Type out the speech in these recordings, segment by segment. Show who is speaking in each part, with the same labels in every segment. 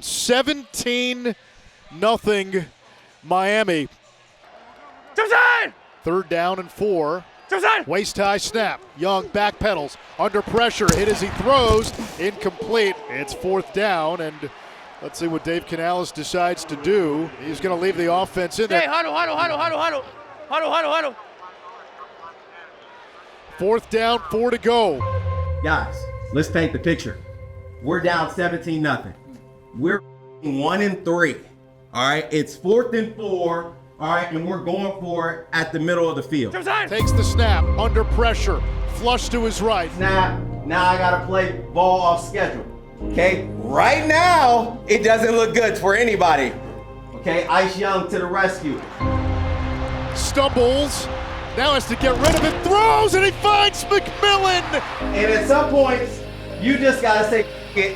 Speaker 1: 17-0 Miami. Third down and 4. Waist high snap. Young backpedals under pressure. Hit as he throws. Incomplete. It's fourth down, and let's see what Dave Canales decides to do. He's going to leave the offense in there.
Speaker 2: Hey, huddle.
Speaker 1: Fourth down, 4 to go.
Speaker 3: Guys, let's paint the picture. We're down 17-0. We're 1-3. All right, it's 4th and 4. All right, and we're going for it at the middle of the field.
Speaker 1: Takes the snap, under pressure, flush to his right.
Speaker 3: Snap, now I gotta play ball off schedule. Okay, right now, it doesn't look good for anybody. Okay, Ice Young to the rescue.
Speaker 1: Stumbles, now has to get rid of it, throws, and he finds McMillan.
Speaker 3: And at some points, you just gotta say,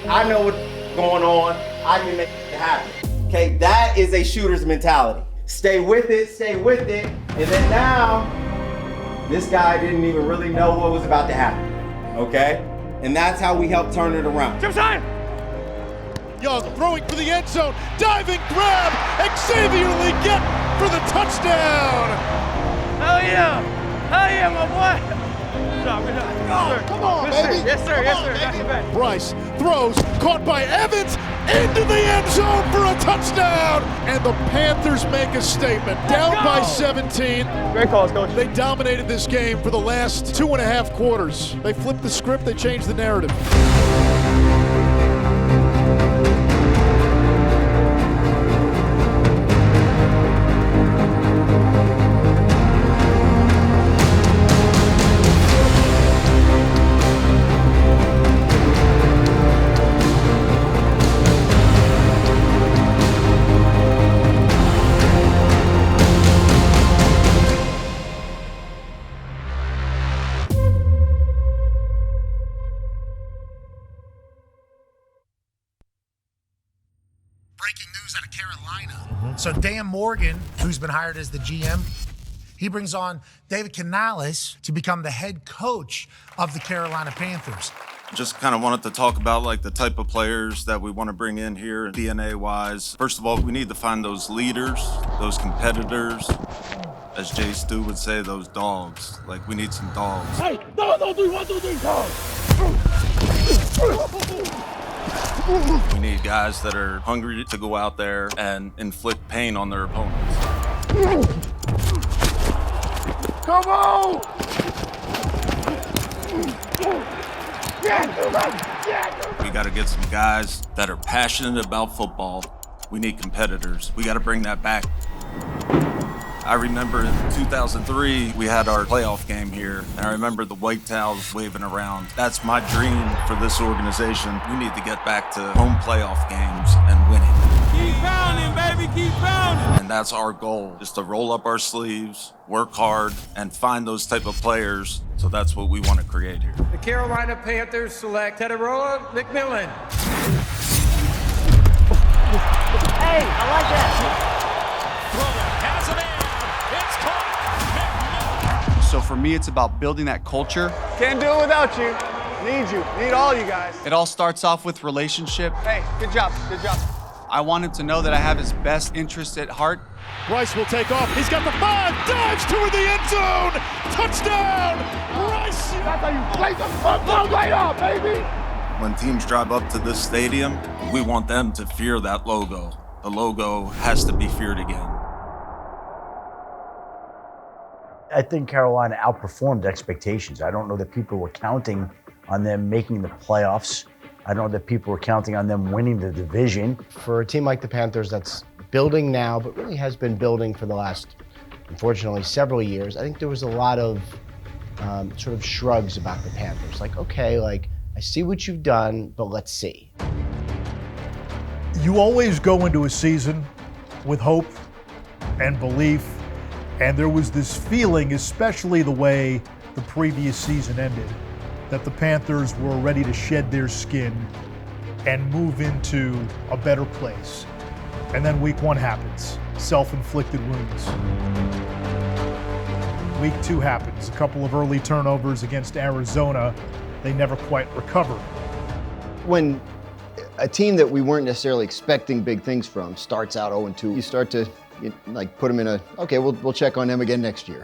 Speaker 3: I know what's going on, I can make it happen. Okay, that is a shooter's mentality. Stay with it, and then now, this guy didn't even really know what was about to happen, okay? And that's how we help turn it around.
Speaker 1: Young throwing for the end zone, diving grab, Xavier Legette for the touchdown!
Speaker 2: Hell yeah, my boy! Good job.
Speaker 1: Come on, baby!
Speaker 2: Yes, sir. Got you back.
Speaker 1: Bryce throws, caught by Evans, into the end zone for a touchdown! And the Panthers make a statement. Down by 17.
Speaker 2: Great calls, coach.
Speaker 1: They dominated this game for the last 2.5 quarters. They flipped the script, they changed the narrative.
Speaker 4: Breaking news out of Carolina. So Dan Morgan, who's been hired as the GM, he brings on David Canales to become the head coach of the Carolina Panthers.
Speaker 5: Just kind of wanted to talk about like the type of players that we want to bring in here DNA-wise. First of all, we need to find those leaders, those competitors. As Jay Stu would say, those dogs. Like, we need some dogs.
Speaker 2: Hey, don't do 1, 2, 3, dogs.
Speaker 5: We need guys that are hungry to go out there and inflict pain on their opponents.
Speaker 2: Come on!
Speaker 5: We got to get some guys that are passionate about football. We need competitors. We got to bring that back. I remember in 2003, we had our playoff game here, and I remember the white towels waving around. That's my dream for this organization. We need to get back to home playoff games and winning.
Speaker 2: Keep pounding, baby, keep pounding.
Speaker 5: And that's our goal, is to roll up our sleeves, work hard, and find those type of players. So that's what we want to create here.
Speaker 2: The Carolina Panthers select Tedderola McMillan.
Speaker 6: Hey, I like that.
Speaker 7: So for me, it's about building that culture.
Speaker 8: Can't do it without you. Need all you guys.
Speaker 7: It all starts off with relationship.
Speaker 8: Hey, good job.
Speaker 7: I want him to know that I have his best interest at heart.
Speaker 1: Bryce will take off. He's got the 5, dives toward the end zone. Touchdown, Bryce.
Speaker 2: That's how you play the football right up, baby.
Speaker 5: When teams drive up to this stadium, we want them to fear that logo. The logo has to be feared again.
Speaker 9: I think Carolina outperformed expectations. I don't know that people were counting on them making the playoffs. I don't know that people were counting on them winning the division.
Speaker 10: For a team like the Panthers that's building now, but really has been building for the last, unfortunately, several years, I think there was a lot of sort of shrugs about the Panthers. Like, okay, like, I see what you've done, but let's see.
Speaker 11: You always go into a season with hope and belief. And there was this feeling, especially the way the previous season ended, that the Panthers were ready to shed their skin and move into a better place. And then week 1 happens, self-inflicted wounds. Week 2 happens, a couple of early turnovers against Arizona. They never quite recovered.
Speaker 10: When A team that we weren't necessarily expecting big things from starts out 0-2. You start to like put them in a, okay, we'll check on them again next year.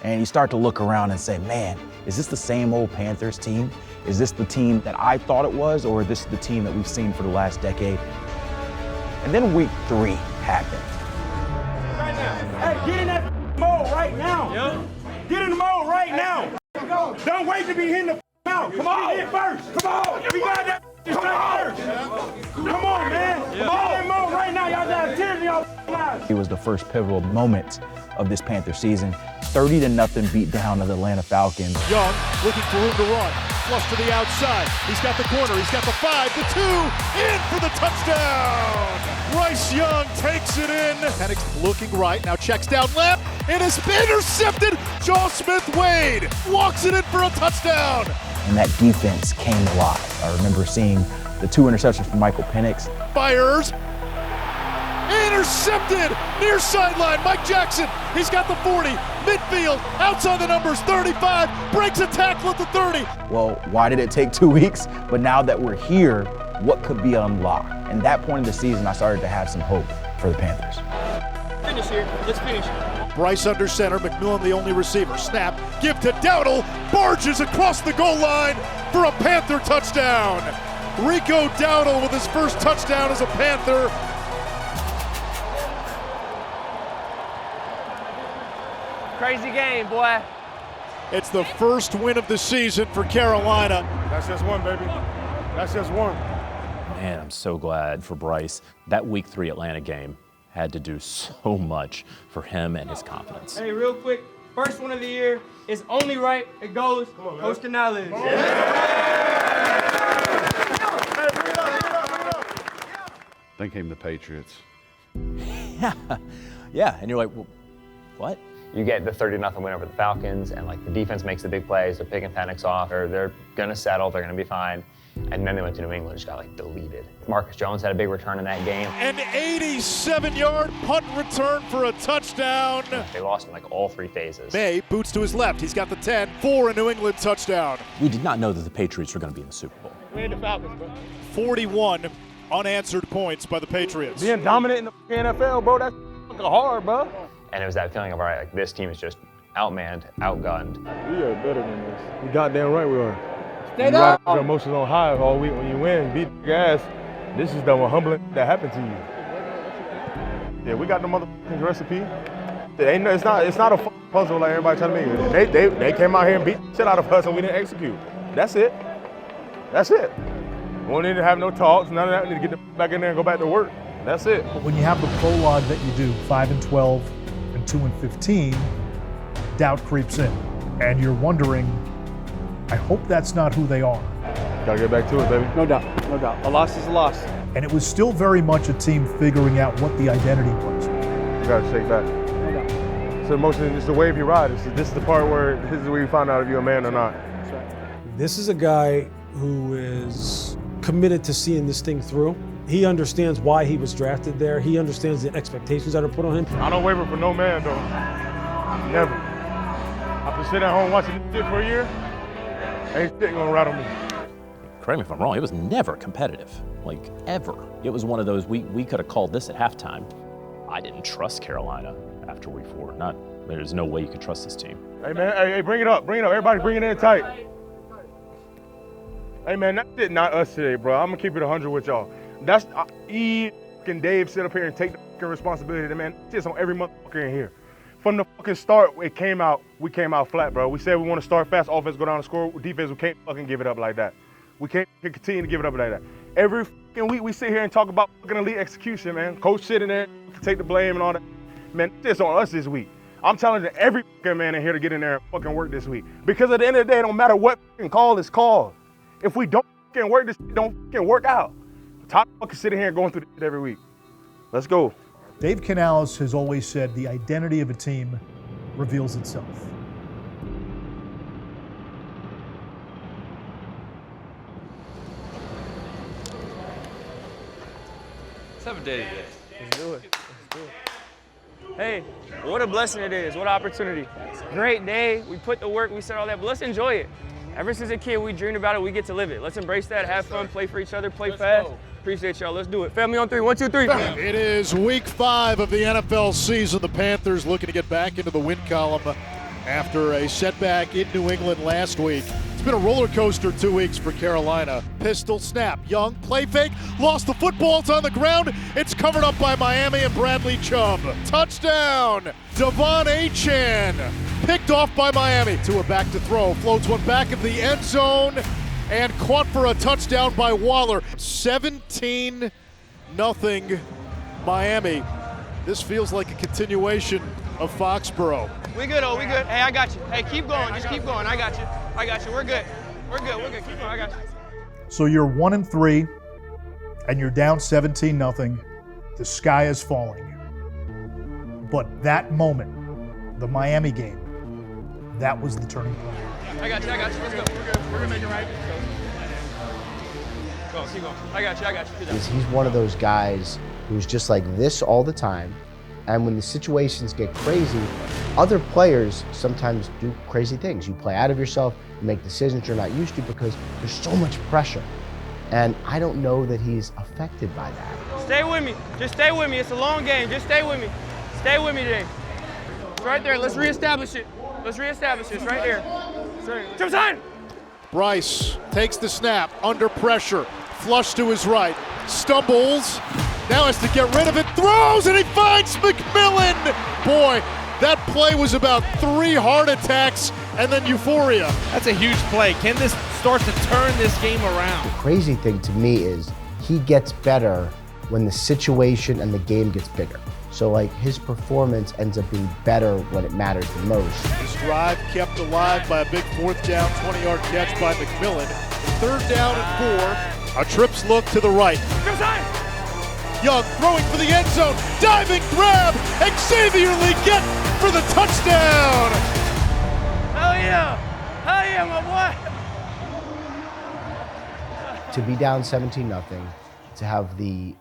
Speaker 12: And you start to look around and say, man, is this the same old Panthers team? Is this the team that I thought it was, or is this the team that we've seen for the last decade? And then week 3 happened.
Speaker 2: Right now. Hey, get in that mode right now. Yep. Get in the mode right now. Don't wait to be hitting the out. Come on. Hit first. Come on. We got that first. Come on, man. Come on. Get in mode right now. Y'all got tears in y'all eyes.
Speaker 12: It was the first pivotal moment of this Panther season. 30-0 beat down of the Atlanta Falcons.
Speaker 1: Young looking for room to run. Flush to the outside. He's got the corner. He's got the 5, the 2, in for the touchdown. Bryce Young takes it in. Penix looking right, now checks down left. It has been intercepted. Joel Smith-Wade walks it in for a touchdown.
Speaker 12: And that defense came alive. I remember seeing the 2 interceptions from Michael Penix.
Speaker 1: Fires. Intercepted. Near sideline. Mike Jackson. He's got the 40. Midfield. Outside the numbers. 35. Breaks a tackle at the 30.
Speaker 12: Well, why did it take 2 weeks? But now that we're here, what could be unlocked? And that point in the season, I started to have some hope for the Panthers.
Speaker 2: Finish here. Let's finish.
Speaker 1: Bryce under center. McMillan the only receiver. Snap. Give to Dowdle. Barges across the goal line for a Panther touchdown. Rico Dowdle with his first touchdown as a Panther.
Speaker 2: Crazy game, boy.
Speaker 1: It's the first win of the season for Carolina.
Speaker 8: That's just one, baby. That's just one.
Speaker 13: Man, I'm so glad for Bryce. That Week 3 Atlanta game had to do so much for him and his confidence.
Speaker 2: Hey, real quick, first one of the year. It's only right. It goes. Coach Canales.
Speaker 14: Then came the Patriots.
Speaker 13: Yeah, and you're like, well, what?
Speaker 15: You get the 30-0 win over the Falcons, and like the defense makes the big plays. They're picking Penix off, or they're gonna settle. They're gonna be fine. And then they went to New England, just got like deleted. Marcus Jones had a big return in that game.
Speaker 1: An 87-yard punt return for a touchdown.
Speaker 15: They lost in like all 3 phases.
Speaker 1: May boots to his left. He's got the 10 for a New England touchdown.
Speaker 13: We did not know that the Patriots were going to be in the Super Bowl.
Speaker 2: We had the Falcons, bro.
Speaker 1: 41 unanswered points by the Patriots.
Speaker 8: Being dominant in the NFL, bro, that's fucking hard, bro.
Speaker 15: And it was that feeling of, all right, like this team is just outmanned, outgunned.
Speaker 8: We are better than this. You goddamn right we are.
Speaker 2: Stay
Speaker 8: you
Speaker 2: up.
Speaker 8: ride emotions on high all week when you win, beat the ass. This is the most humbling that happened to you. Yeah, we got the motherfucking recipe. It's not a puzzle like everybody telling me. They came out here and beat the shit out of us and we didn't execute. That's it. That's it. We don't need to have no talks, none of that. We need to get back in there and go back to work. That's it.
Speaker 11: But when you have the prologue that you do, 5-12 and 2-15, doubt creeps in. And you're wondering, I hope that's not who they are.
Speaker 8: Gotta get back to it, baby.
Speaker 2: No doubt, no doubt. A loss is a loss.
Speaker 11: And it was still very much a team figuring out what the identity was.
Speaker 8: You gotta shake back.
Speaker 2: No doubt.
Speaker 8: It's the emotion, it's the wave you ride. This is the part where this is where you find out if you're a man or not.
Speaker 2: That's right.
Speaker 16: This is a guy who is committed to seeing this thing through. He understands why he was drafted there. He understands the expectations that are put on him.
Speaker 8: I don't waver for no man, though. Never. I've been sitting at home watching this shit for a year. Ain't shit gonna rattle me.
Speaker 13: Correct me if I'm wrong, it was never competitive, like ever. It was one of those, we could have called this at halftime. I didn't trust Carolina after week 4. There's no way you could trust this team.
Speaker 8: Hey man, hey, bring it up, everybody bring it in tight. Hey man, that shit not us today, bro. I'm gonna keep it 100 with y'all. That's, and Dave sit up here and take the fucking responsibility, man. Shit's on every motherfucker in here. From the fucking start, we came out flat, bro. We said we want to start fast, offense go down and score. Defense, we can't fucking give it up like that. We can't continue to give it up like that. Every fucking week we sit here and talk about fucking elite execution, man. Coach sitting there, take the blame and all that. Man, it's on us this week. I'm challenging every fucking man in here to get in there and fucking work this week. Because at the end of the day, it don't matter what fucking call is called. If we don't fucking work, this don't fucking work out. Top fucking sitting here and going through this shit every week. Let's go.
Speaker 11: Dave Canales has always said the identity of a team reveals itself.
Speaker 2: Let's have a day today. Let's do it. Hey, what a blessing it is. What an opportunity. Great day. We put the work, we said all that, but let's enjoy it. Ever since a kid, we dreamed about it, we get to live it. Let's embrace that, have fun, play for each other, play fast. Appreciate y'all. Let's do it. Family on 3. 1, 2, 3.
Speaker 1: It is week 5 of the NFL season. The Panthers looking to get back into the win column after a setback in New England last week. It's been a roller coaster 2 weeks for Carolina. Pistol snap. Young play fake. Lost the football. It's on the ground. It's covered up by Miami and Bradley Chubb. Touchdown. Devon Achane. Picked off by Miami. Tua back to throw. Floats one back of the end zone. And caught for a touchdown by Waller. 17-0 Miami. This feels like a continuation of Foxborough.
Speaker 2: We good, we good. Hey, I got you. Hey, keep going. Just keep going. I got you. We're good. We're good. Keep going. I got you.
Speaker 11: So you're 1-3, and you're down 17-0. The sky is falling. But that moment, the Miami game, that was the turning point.
Speaker 2: I got you. Let's go. We're gonna make it right. Go, keep going. I got you.
Speaker 10: He's one of those guys who's just like this all the time. And when the situations get crazy, other players sometimes do crazy things. You play out of yourself, you make decisions you're not used to because there's so much pressure. And I don't know that he's affected by that.
Speaker 2: Stay with me. Just stay with me. It's a long game. Just stay with me. Stay with me today. It's right there. Let's reestablish it. It's right there. Jump sign!
Speaker 1: Bryce takes the snap, under pressure, flush to his right, stumbles, now has to get rid of it, throws, and he finds McMillan! Boy, that play was about 3 heart attacks and then euphoria.
Speaker 17: That's a huge play. Can this start to turn this game around?
Speaker 10: The crazy thing to me is he gets better when the situation and the game gets bigger. So like his performance ends up being better when it matters the most.
Speaker 1: This drive kept alive by a big 4th down, 20-yard catch by McMillan. 3rd down and 4. A trips look to the right. Young throwing for the end zone. Diving grab. Xavier Legette for the touchdown.
Speaker 2: Hell yeah, my boy.
Speaker 10: To be down 17-0, to have the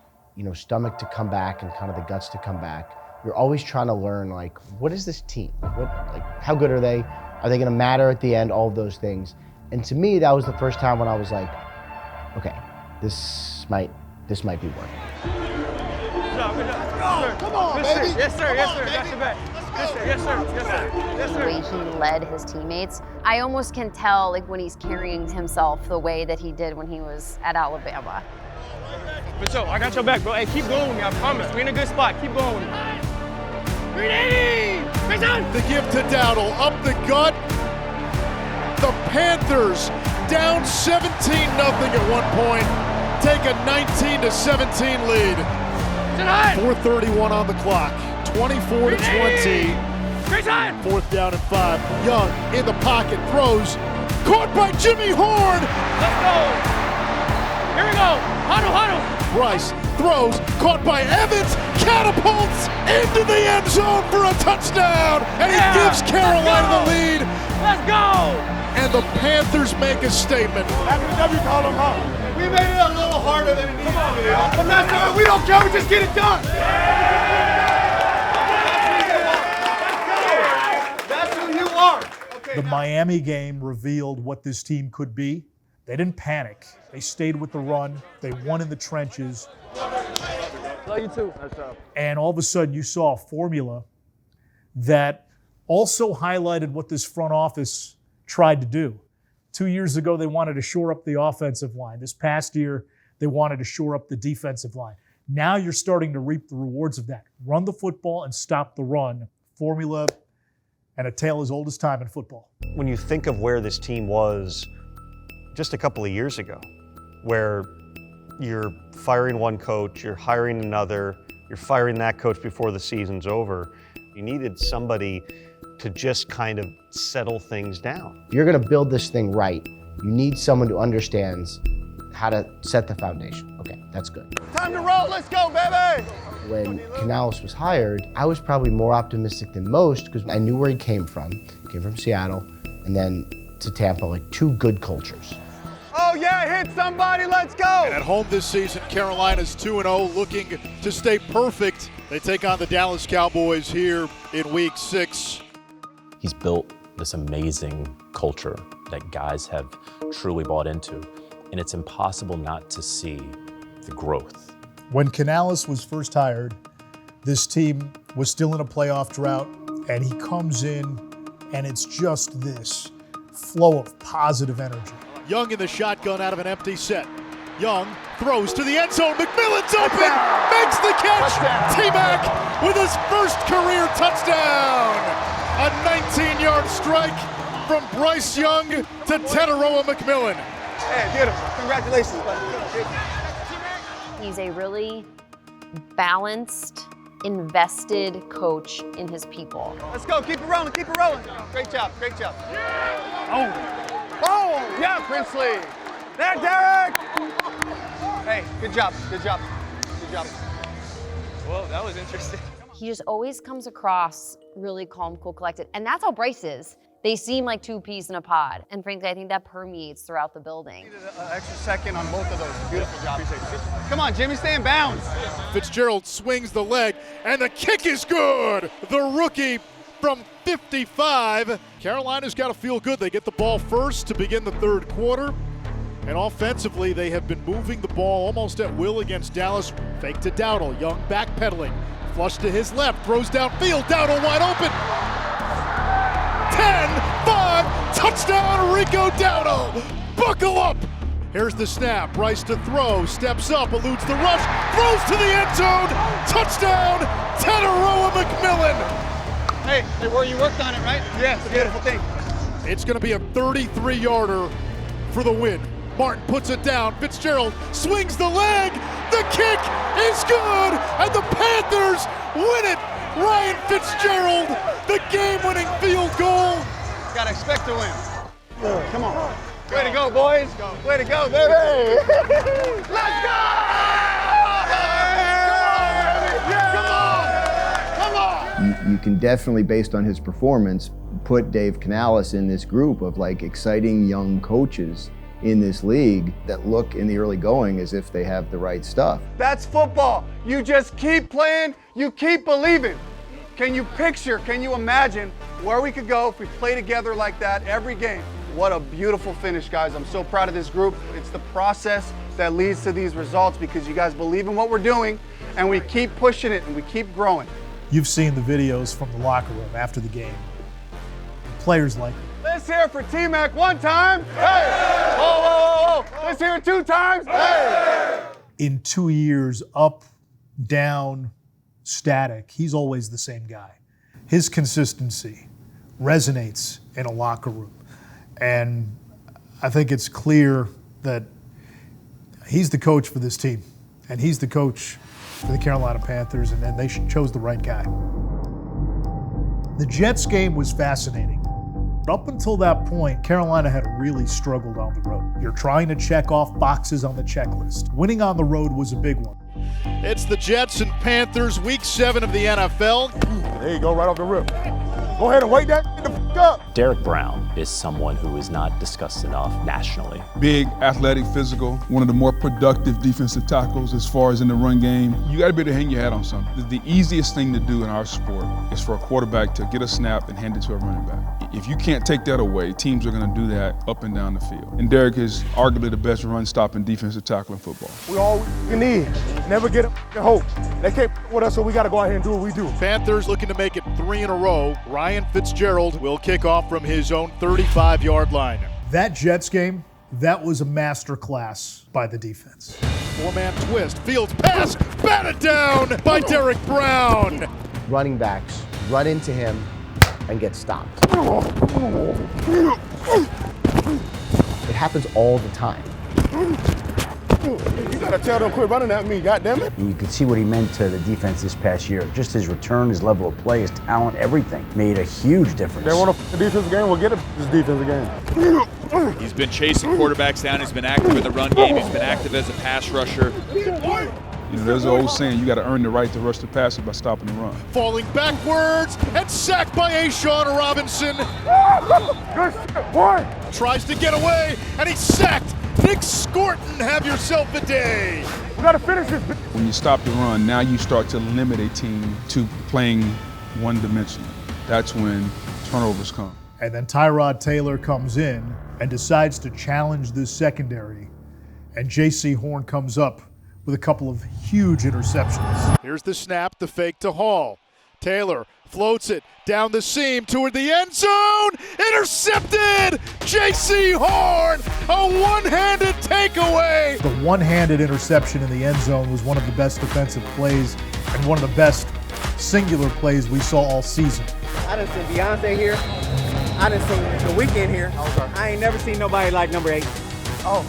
Speaker 10: stomach to come back and kind of the guts to come back. You're always trying to learn, like, what is this team? How good are they? Are they going to matter at the end? All of those things. And to me, that was the first time when I was like, okay, this might be working.
Speaker 2: Good job. Come on, baby. Yes, sir. Got your back. Yes, sir.
Speaker 18: The way he led his teammates, I almost can tell when he's carrying himself the way that he did when he was at Alabama.
Speaker 2: For sure, I got your back, bro. Hey, keep going with me, I promise. We're in a good spot. Keep going with me. 380!
Speaker 1: The give to Dowdle, up the gut. The Panthers down 17-0 at one point. Take a 19-17 lead. 4:31 on the clock. 24-20. 4th down and 5. Young in the pocket, throws. Caught by Jimmy Horn.
Speaker 2: Let's go. Here we go. Huddle.
Speaker 1: Bryce throws, caught by Evans, catapults into the end zone for a touchdown, and he gives Carolina the lead.
Speaker 2: Let's go.
Speaker 1: And the Panthers make a statement.
Speaker 2: After the W call them home. We made it a little harder than it needed to be. But that's all right. We don't care. We just get it done. That's who you are.
Speaker 11: The Miami game revealed what this team could be. They didn't panic. They stayed with the run. They won in the trenches.
Speaker 2: Love you too.
Speaker 11: And all of a sudden, you saw a formula that also highlighted what this front office tried to do. 2 years ago, they wanted to shore up the offensive line. This past year, they wanted to shore up the defensive line. Now you're starting to reap the rewards of that. Run the football and stop the run. Formula and a tale as old as time in football.
Speaker 19: When you think of where this team was just a couple of years ago, where you're firing one coach, you're hiring another, you're firing that coach before the season's over. You needed somebody to just kind of settle things down.
Speaker 10: You're going to build this thing right. You need someone who understands how to set the foundation. Okay, that's good.
Speaker 2: Time to roll. Let's go, baby.
Speaker 10: When Canales was hired, I was probably more optimistic than most because I knew where he came from. He came from Seattle and then to Tampa, like 2 good cultures.
Speaker 2: Oh yeah, hit somebody, let's go!
Speaker 1: And at home this season, Carolina's 2-0, looking to stay perfect. They take on the Dallas Cowboys here in week 6.
Speaker 13: He's built this amazing culture that guys have truly bought into. And it's impossible not to see the growth.
Speaker 11: When Canales was first hired, this team was still in a playoff drought, and he comes in, and it's just this flow of positive energy.
Speaker 1: Young in the shotgun out of an empty set. Young throws to the end zone. McMillan's open, makes the catch. T-Mac with his first career touchdown. A 19-yard strike from Bryce Young to Teteroa McMillan.
Speaker 2: Hey, beautiful. Congratulations, buddy.
Speaker 18: He's a really balanced, invested coach in his people.
Speaker 2: Let's go. Keep it rolling. Keep it rolling. Great job. Great job. Oh, yeah, Princely. There, Derek. Hey, good job. Good job. Good job.
Speaker 15: Well, that was interesting.
Speaker 18: He just always comes across really calm, cool, collected. And that's how Bryce is. They seem like two peas in a pod. And frankly, I think that permeates throughout the building.
Speaker 2: Extra second on both of those. Beautiful job. Come on, Jimmy, stay in bounds.
Speaker 1: Fitzgerald swings the leg, and the kick is good. The rookie from 55. Carolina's got to feel good. They get the ball first to begin the third quarter. And offensively, they have been moving the ball almost at will against Dallas. Fake to Dowdle. Young backpedaling. Flush to his left. Throws downfield. Dowdle wide open. 10-5. Touchdown, Rico Dowdle. Buckle up. Here's the snap. Bryce to throw. Steps up. Eludes the rush. Throws to the end zone. Touchdown, Teteroa McMillan.
Speaker 2: Hey, where you worked on it, right? Yes, beautiful thing.
Speaker 1: It's going to be a 33-yarder for the win. Martin puts it down. Fitzgerald swings the leg. The kick is good, and the Panthers win it. Ryan Fitzgerald, the game-winning field goal.
Speaker 2: Gotta expect to win. Come on. Way to go, boys. Way to go, baby. Let's go! Come on!
Speaker 20: You can definitely, based on his performance, put Dave Canales in this group of like exciting young coaches in this league that look in the early going as if they have the right stuff.
Speaker 2: That's football. You just keep playing, you keep believing. Can you picture, can you imagine where we could go if we play together like that every game? What a beautiful finish, guys. I'm so proud of this group. It's the process that leads to these results because you guys believe in what we're doing and we keep pushing it and we keep growing.
Speaker 11: You've seen the videos from the locker room after the game. Players like it.
Speaker 2: Let's hear it for T-Mac one time. Hey! Whoa, whoa, whoa, whoa. Let's hear it 2 times. Hey!
Speaker 11: In 2 years, up, down, static, he's always the same guy. His consistency resonates in a locker room. And I think it's clear that he's the coach for this team. And he's the coach for the Carolina Panthers, and then they chose the right guy. The Jets game was fascinating. Up until that point, Carolina had really struggled on the road. You're trying to check off boxes on the checklist. Winning on the road was a big one.
Speaker 1: It's the Jets and Panthers, week 7 of the NFL.
Speaker 8: There you go, right off the rip. Go ahead and wake that the f up.
Speaker 13: Derek Brown is someone who is not discussed enough nationally.
Speaker 21: Big, athletic, physical, one of the more productive defensive tackles as far as in the run game. You got to be able to hang your hat on something. The easiest thing to do in our sport is for a quarterback to get a snap and hand it to a running back. If you can't take that away, teams are going to do that up and down the field. And Derek is arguably the best run-stopping defensive tackle in football.
Speaker 8: We all we need. Never get up hope. They can't with us, so we got to go out here and do what we do.
Speaker 1: Panthers looking to make it 3 in a row. Ryan Fitzgerald will kick off from his own 35-yard line.
Speaker 11: That Jets game, that was a masterclass by the defense.
Speaker 1: 4-man twist, Fields pass, batted down by Derek Brown.
Speaker 10: Running backs run into him and get stopped. It happens all the time.
Speaker 8: You gotta tell them quit running at me, goddammit.
Speaker 9: And you could see what he meant to the defense this past year. Just his return, his level of play, his talent, everything made a huge difference.
Speaker 8: They want a defensive game, we'll get this defensive game.
Speaker 22: He's been chasing quarterbacks down, he's been active in the run game, he's been active as a pass rusher.
Speaker 21: You know, there's an old saying, you got to earn the right to rush the passer by stopping the run.
Speaker 1: Falling backwards and sacked by Ashawn Robinson.
Speaker 8: Good shit, boy.
Speaker 1: Tries to get away and he's sacked. Nick Scorton, have yourself a day.
Speaker 8: We got to finish this.
Speaker 21: When you stop the run, now you start to limit a team to playing one-dimensional. That's when turnovers come.
Speaker 11: And then Tyrod Taylor comes in and decides to challenge this secondary. And J.C. Horn comes up with a couple of huge interceptions.
Speaker 1: Here's the snap, the fake to Hall. Taylor floats it down the seam toward the end zone. Intercepted! J.C. Horn, a one-handed takeaway.
Speaker 11: The one-handed interception in the end zone was one of the best defensive plays and one of the best singular plays we saw all season.
Speaker 3: I done seen Beyonce here. I done seen The Weeknd here. I ain't never seen nobody like number 8. Oh.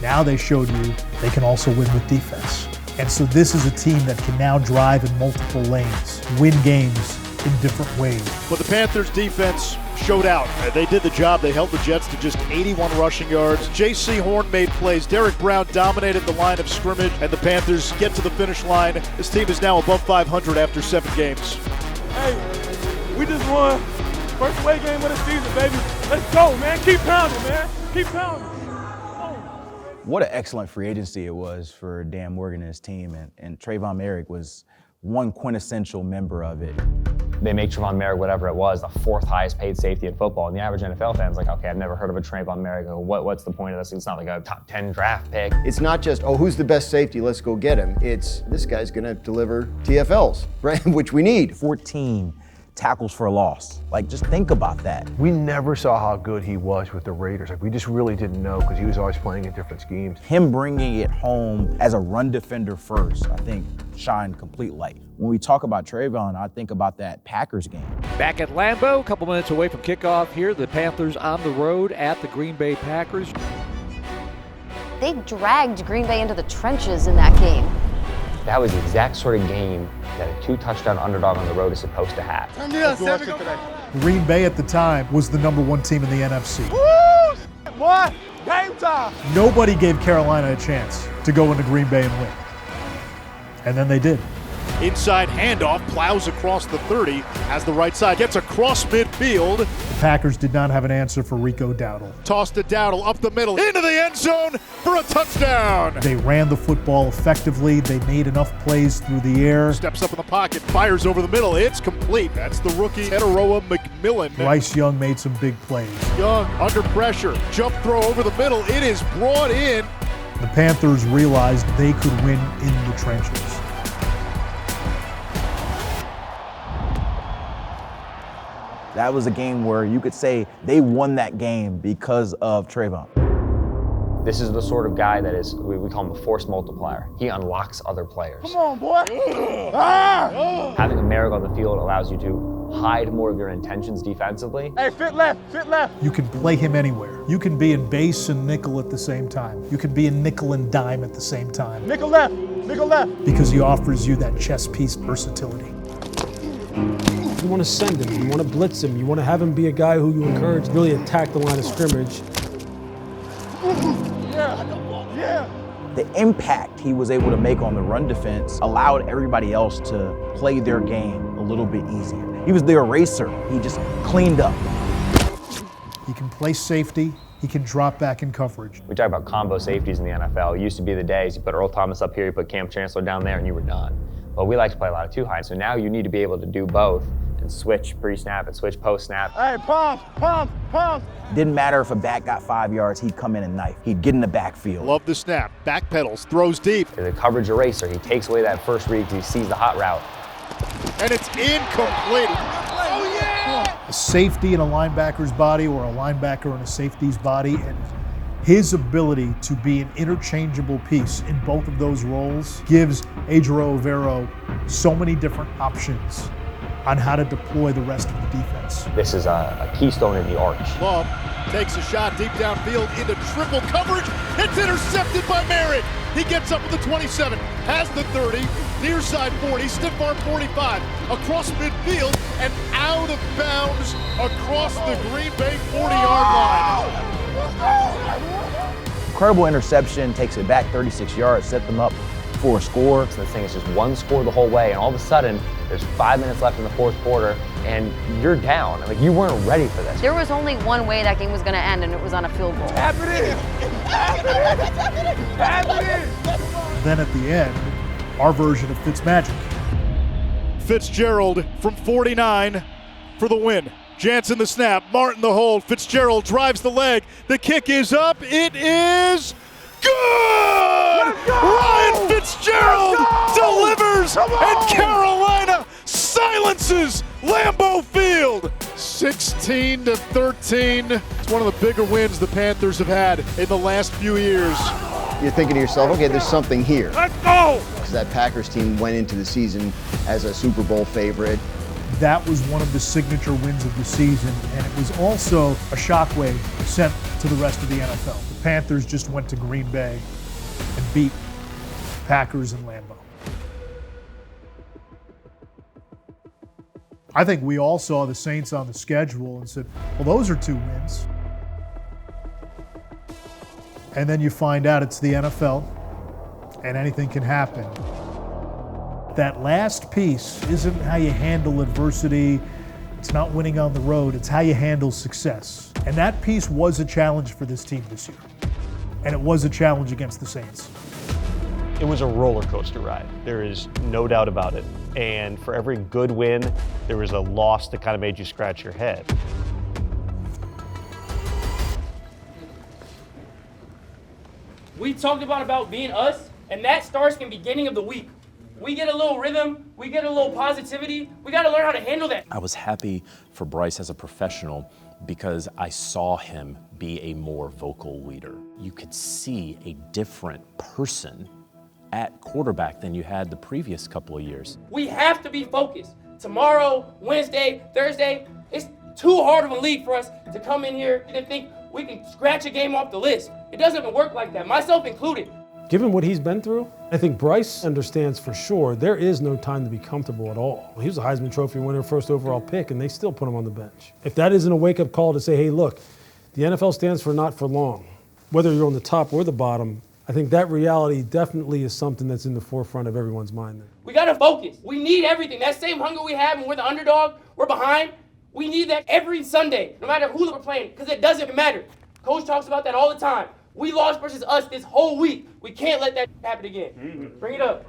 Speaker 11: Now they showed you they can also win with defense. And so this is a team that can now drive in multiple lanes, win games in different ways.
Speaker 1: But the Panthers defense showed out. They did the job. They held the Jets to just 81 rushing yards. J.C. Horn made plays. Derrick Brown dominated the line of scrimmage, and the Panthers get to the finish line. This team is now above 500 after 7 games.
Speaker 2: Hey, we just won first away game of the season, baby. Let's go, man. Keep pounding, man. Keep pounding.
Speaker 12: What an excellent free agency it was for Dan Morgan and his team, and Trayvon Moehrig was one quintessential member of it.
Speaker 15: They make Trayvon Moehrig, whatever it was, the 4th highest paid safety in football. And the average NFL fan's like, okay, I've never heard of a Trayvon Moehrig. What's the point of this? It's not like a top 10 draft pick.
Speaker 20: It's not just, oh, who's the best safety? Let's go get him. It's, this guy's going to deliver TFLs, right? Which we need.
Speaker 12: 14 tackles for a loss. Like, just think about that.
Speaker 4: We never saw how good he was with the Raiders. Like, we just really didn't know because he was always playing in different schemes.
Speaker 12: Him bringing it home as a run defender first, I think, shined complete light. When we talk about Trayvon, I think about that Packers game.
Speaker 23: Back at Lambeau, a couple minutes away from kickoff here. The Panthers on the road at the Green Bay Packers.
Speaker 18: They dragged Green Bay into the trenches in that game.
Speaker 15: That was the exact sort of game that a 2-touchdown underdog on the road is supposed to have.
Speaker 11: Green Bay at the time was the #1 team in the NFC.
Speaker 2: Woo! Boy, game time.
Speaker 11: Nobody gave Carolina a chance to go into Green Bay and win. And then they did.
Speaker 1: Inside handoff, plows across the 30 as the right side gets across midfield.
Speaker 11: The Packers did not have an answer for Rico Dowdle.
Speaker 1: Tossed to Dowdle up the middle, into the end zone for a touchdown.
Speaker 11: They ran the football effectively. They made enough plays through the air.
Speaker 1: Steps up in the pocket, fires over the middle. It's complete. That's the rookie, Etaroa McMillan.
Speaker 11: Bryce Young made some big plays.
Speaker 1: Young under pressure, jump throw over the middle. It is brought in.
Speaker 11: The Panthers realized they could win in the trenches.
Speaker 12: That was a game where you could say they won that game because of Trayvon.
Speaker 15: This is the sort of guy that is, we call him a force multiplier. He unlocks other players.
Speaker 2: Come on, boy.
Speaker 15: Having a Moehrig on the field allows you to hide more of your intentions defensively.
Speaker 2: Hey, fit left, fit left.
Speaker 11: You can play him anywhere. You can be in base and nickel at the same time. You can be in nickel and dime at the same time.
Speaker 2: Nickel left, nickel left.
Speaker 11: Because he offers you that chess piece versatility.
Speaker 16: You want to send him, you want to blitz him, you want to have him be a guy who you encourage really attack the line of scrimmage.
Speaker 2: Yeah.
Speaker 12: The impact he was able to make on the run defense allowed everybody else to play their game a little bit easier. He was the eraser. He just cleaned up.
Speaker 11: He can play safety. He can drop back in coverage.
Speaker 15: We talk about combo safeties in the NFL. It used to be the days you put Earl Thomas up here, you put Cam Chancellor down there, and you were done. But we like to play a lot of 2-high, so now you need to be able to do both and switch pre-snap and switch post-snap.
Speaker 2: Hey, pump.
Speaker 12: Didn't matter if a back got 5 yards, he'd come in and knife. He'd get in the backfield.
Speaker 1: Love the snap, back pedals, throws deep.
Speaker 15: The coverage eraser, he takes away that first read because he sees the hot route.
Speaker 1: And it's incomplete.
Speaker 2: Oh, yeah!
Speaker 11: A safety in a linebacker's body or a linebacker in a safety's body, and his ability to be an interchangeable piece in both of those roles gives Adrian Overo so many different options on how to deploy the rest of the defense.
Speaker 15: This is a keystone in the arch.
Speaker 1: Love takes a shot deep downfield into triple coverage. It's intercepted by Moehrig. He gets up with the 27, has the 30, near side 40, stiff arm 45, across midfield and out of bounds across the Green Bay 40-yard line.
Speaker 12: Incredible interception, takes it back 36 yards, set them up for a score.
Speaker 15: So this thing is just one score the whole way, and all of a sudden, there's 5 minutes left in the fourth quarter, and you're down. Like, you weren't ready for this.
Speaker 18: There was only one way that game was going to end, and it was on a field goal.
Speaker 2: Happening!
Speaker 11: Then at the end, our version of Fitzmagic.
Speaker 1: Fitzgerald from 49 for the win. Jansen the snap, Martin the hold, Fitzgerald drives the leg, the kick is up, it is good! Ryan Fitzgerald delivers, and Carolina silences Lambeau Field. 16-13. It's one of the bigger wins the Panthers have had in the last few years.
Speaker 20: You're thinking to yourself, okay, there's something here.
Speaker 2: Let's go!
Speaker 20: Because that Packers team went into the season as a Super Bowl favorite.
Speaker 11: That was one of the signature wins of the season, and it was also a shockwave sent to the rest of the NFL. The Panthers just went to Green Bay and beat Packers and Lambeau. I think we all saw the Saints on the schedule and said, well, those are 2 wins. And then you find out it's the NFL and anything can happen. That last piece isn't how you handle adversity. It's not winning on the road. It's how you handle success. And that piece was a challenge for this team this year. And it was a challenge against the Saints.
Speaker 19: It was a roller coaster ride. There is no doubt about it. And for every good win, there was a loss that kind of made you scratch your head.
Speaker 5: We talked about being us, and that starts in the beginning of the week. We get a little rhythm, we get a little positivity. We got to learn how to handle that.
Speaker 13: I was happy for Bryce as a professional because I saw him be a more vocal leader. You could see a different person at quarterback than you had the previous couple of years.
Speaker 5: We have to be focused. Tomorrow, Wednesday, Thursday, it's too hard of a league for us to come in here and think we can scratch a game off the list. It doesn't even work like that, myself included.
Speaker 16: Given what he's been through, I think Bryce understands for sure there is no time to be comfortable at all. He was a Heisman Trophy winner, first overall pick, and they still put him on the bench. If that isn't a wake-up call to say, hey, look, the NFL stands for not for long. Whether you're on the top or the bottom, I think that reality definitely is something that's in the forefront of everyone's mind there.
Speaker 5: We gotta focus. We need everything. That same hunger we have when we're the underdog, we're behind. We need that every Sunday, no matter who we're playing, because it doesn't matter. Coach talks about that all the time. We lost versus us this whole week. We can't let that happen again. Bring it up.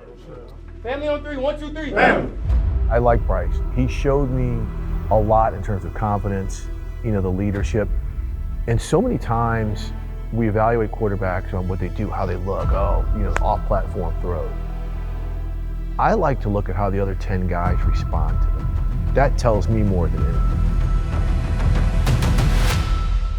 Speaker 5: Family on 3, 1, 2, 3.
Speaker 4: I like Bryce. He showed me a lot in terms of confidence, the leadership. And so many times we evaluate quarterbacks on what they do, how they look, off-platform throws. I like to look at how the other 10 guys respond to them. That tells me more than anything.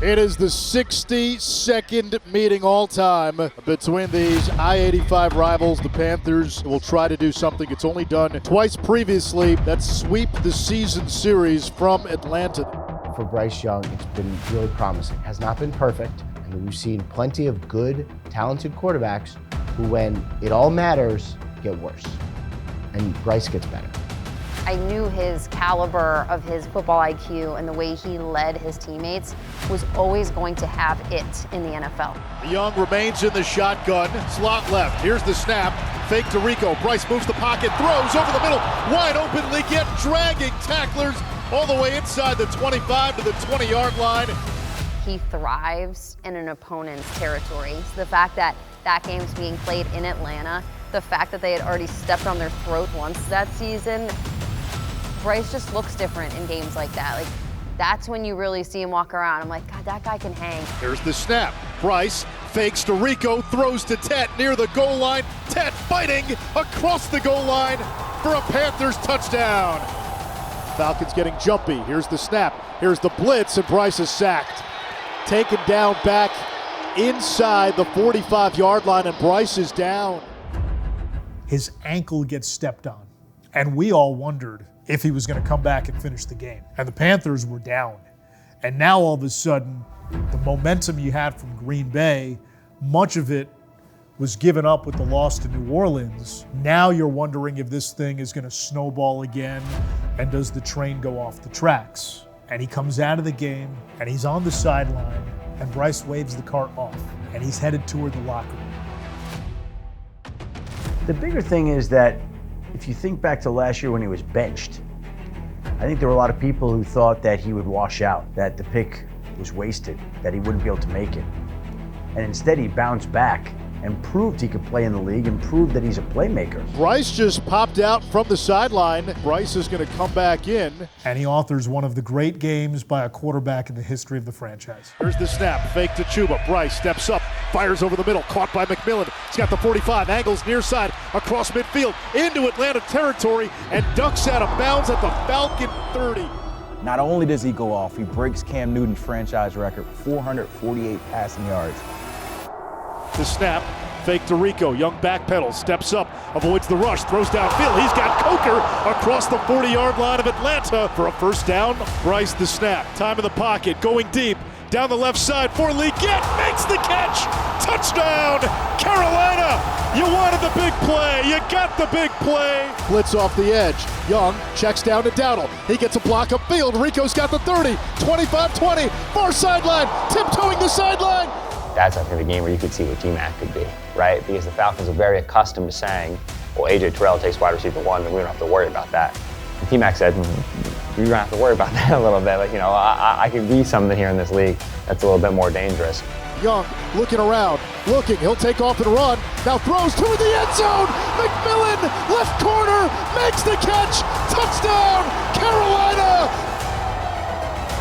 Speaker 1: It is the 62nd meeting all time between these I-85 rivals. The Panthers will try to do something it's only done twice previously. That's sweep the season series from Atlanta.
Speaker 10: For Bryce Young, it's been really promising. Has not been perfect. I mean, we've seen plenty of good, talented quarterbacks who, when it all matters, get worse. And Bryce gets better.
Speaker 18: I knew his caliber of his football IQ and the way he led his teammates was always going to have it in the NFL.
Speaker 1: Young remains in the shotgun, slot left. Here's the snap, fake to Rico. Bryce moves the pocket, throws over the middle, wide open, Leggett dragging tacklers all the way inside the 25 to the 20-yard line.
Speaker 18: He thrives in an opponent's territory. So the fact that that game's being played in Atlanta, the fact that they had already stepped on their throat once that season, Bryce just looks different in games like that. Like, that's when you really see him walk around. I'm like, God, that guy can hang.
Speaker 1: Here's the snap. Bryce fakes to Rico, throws to Tet near the goal line. Tet fighting across the goal line for a Panthers touchdown. Falcons getting jumpy. Here's the snap. Here's the blitz, and Bryce is sacked. Taken down back inside the 45-yard line, and Bryce is down.
Speaker 11: His ankle gets stepped on, and we all wondered if he was going to come back and finish the game. And the Panthers were down. And now all of a sudden, the momentum you had from Green Bay, much of it was given up with the loss to New Orleans. Now you're wondering if this thing is going to snowball again, and does the train go off the tracks? And he comes out of the game, and he's on the sideline, and Bryce waves the cart off, and he's headed toward the locker room.
Speaker 9: The bigger thing is that if you think back to last year when he was benched, I think there were a lot of people who thought that he would wash out, that the pick was wasted, that he wouldn't be able to make it. And instead he bounced back and proved he could play in the league and proved that he's a playmaker.
Speaker 1: Bryce just popped out from the sideline. Bryce is going to come back in.
Speaker 11: And he authors one of the great games by a quarterback in the history of the franchise.
Speaker 1: Here's the snap, fake to Chuba. Bryce steps up, fires over the middle, caught by McMillan. He's got the 45, angles near side, across midfield, into Atlanta territory, and ducks out of bounds at the Falcon 30.
Speaker 12: Not only does he go off, he breaks Cam Newton's franchise record, 448 passing yards.
Speaker 1: The snap, fake to Rico, Young backpedals, steps up, avoids the rush, throws downfield. He's got Coker across the 40-yard line of Atlanta for a first down. Bryce the snap, time in the pocket, going deep, down the left side for Leggett, makes the catch, touchdown, Carolina! You wanted the big play, you got the big play. Blitz off the edge, Young checks down to Dowdle, he gets a block upfield, Rico's got the 30, 25-20, far sideline, tiptoeing the sideline.
Speaker 15: That's, I think, the game where you could see what T-Mac could be, right? Because the Falcons are very accustomed to saying, well, A.J. Terrell takes wide receiver 1, and we don't have to worry about that. And T-Mac said, you're going to have to worry about that a little bit. Like, I could be something here in this league that's a little bit more dangerous.
Speaker 1: Young looking around, looking, he'll take off and run, now throws to the end zone, McMillan, left corner, makes the catch, touchdown, Carolina!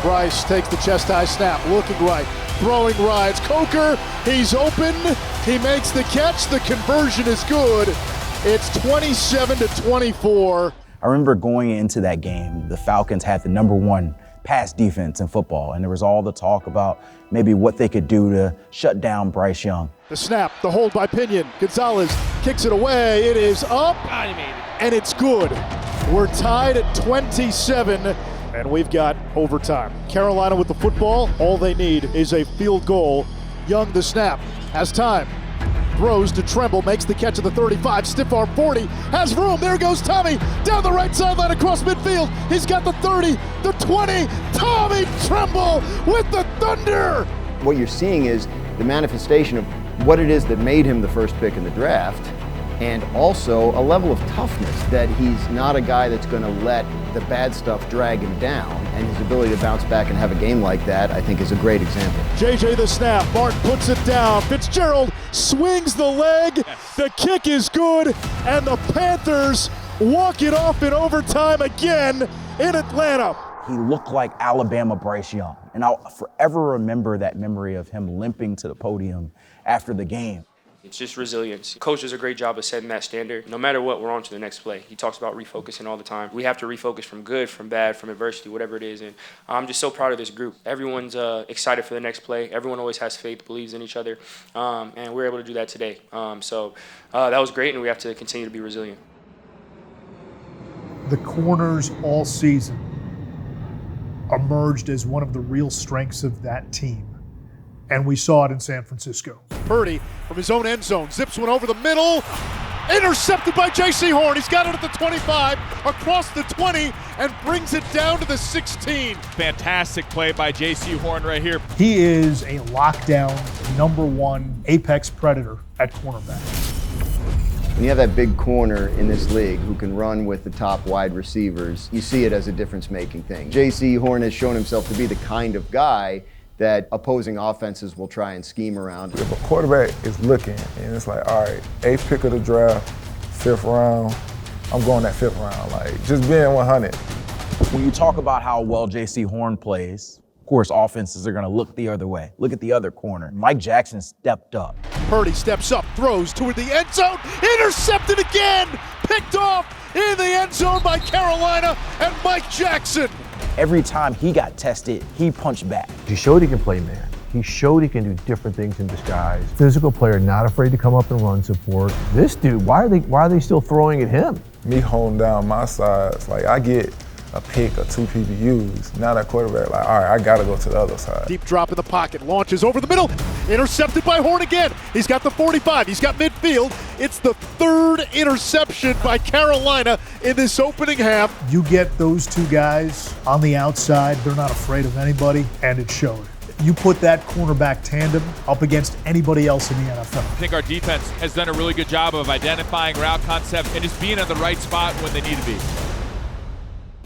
Speaker 1: Bryce takes the chest high snap, looking right, throwing rides, Coker, he's open, he makes the catch, the conversion is good, it's 27-24.
Speaker 12: I remember going into that game, the Falcons had the #1 pass defense in football, and there was all the talk about maybe what they could do to shut down Bryce Young.
Speaker 1: The snap, the hold by Pinion, Gonzalez kicks it away, it is up, and it's good. We're tied at 27, and we've got overtime. Carolina with the football, all they need is a field goal. Young the snap, has time. Throws to Tremble, makes the catch at the 35, stiff arm 40, has room, there goes Tommy, down the right sideline across midfield, he's got the 30, the 20, Tommy Tremble with the thunder!
Speaker 20: What you're seeing is the manifestation of what it is that made him the first pick in the draft, and also a level of toughness, that he's not a guy that's going to let the bad stuff drag him down, and his ability to bounce back and have a game like that, I think, is a great example.
Speaker 1: JJ the snap, Martin puts it down, Fitzgerald swings the leg, the kick is good, and the Panthers walk it off in overtime again in Atlanta.
Speaker 12: He looked like Alabama Bryce Young, and I'll forever remember that memory of him limping to the podium after the game.
Speaker 5: It's just resilience. Coach does a great job of setting that standard. No matter what, we're on to the next play. He talks about refocusing all the time. We have to refocus from good, from bad, from adversity, whatever it is. And I'm just so proud of this group. Everyone's excited for the next play. Everyone always has faith, believes in each other. And we're able to do that today. So that was great, and we have to continue to be resilient.
Speaker 11: The corners all season emerged as one of the real strengths of that team. And we saw it in San Francisco.
Speaker 1: Purdy from his own end zone, zips one over the middle, intercepted by J.C. Horn. He's got it at the 25, across the 20, and brings it down to the 16.
Speaker 22: Fantastic play by J.C. Horn right here.
Speaker 11: He is a lockdown #1 apex predator at cornerback.
Speaker 20: When you have that big corner in this league who can run with the top wide receivers, you see it as a difference-making thing. J.C. Horn has shown himself to be the kind of guy that opposing offenses will try and scheme around.
Speaker 6: If a quarterback is looking and it's like, all right, 8th pick of the draft, 5th round, I'm going that 5th round, like just being 100.
Speaker 12: When you talk about how well J.C. Horn plays, of course, offenses are going to look the other way. Look at the other corner. Mike Jackson stepped up.
Speaker 1: Purdy steps up, throws toward the end zone, intercepted again, picked off in the end zone by Carolina and Mike Jackson.
Speaker 12: Every time he got tested, he punched back.
Speaker 4: He showed he can play man. He showed he can do different things in disguise. Physical player, not afraid to come up and run support. This dude, why are they still throwing at him?
Speaker 6: Me holding down my sides, like I get a pick or 2 PBUs. Now that quarterback, like, all right, I gotta go to the other side.
Speaker 1: Deep drop in the pocket, launches over the middle, intercepted by Horn again. He's got the 45, he's got midfield. It's the 3rd interception by Carolina in this opening half.
Speaker 11: You get those two guys on the outside, they're not afraid of anybody, and it showed. You put that cornerback tandem up against anybody else in the NFL.
Speaker 22: I think our defense has done a really good job of identifying route concept and just being at the right spot when they need to be.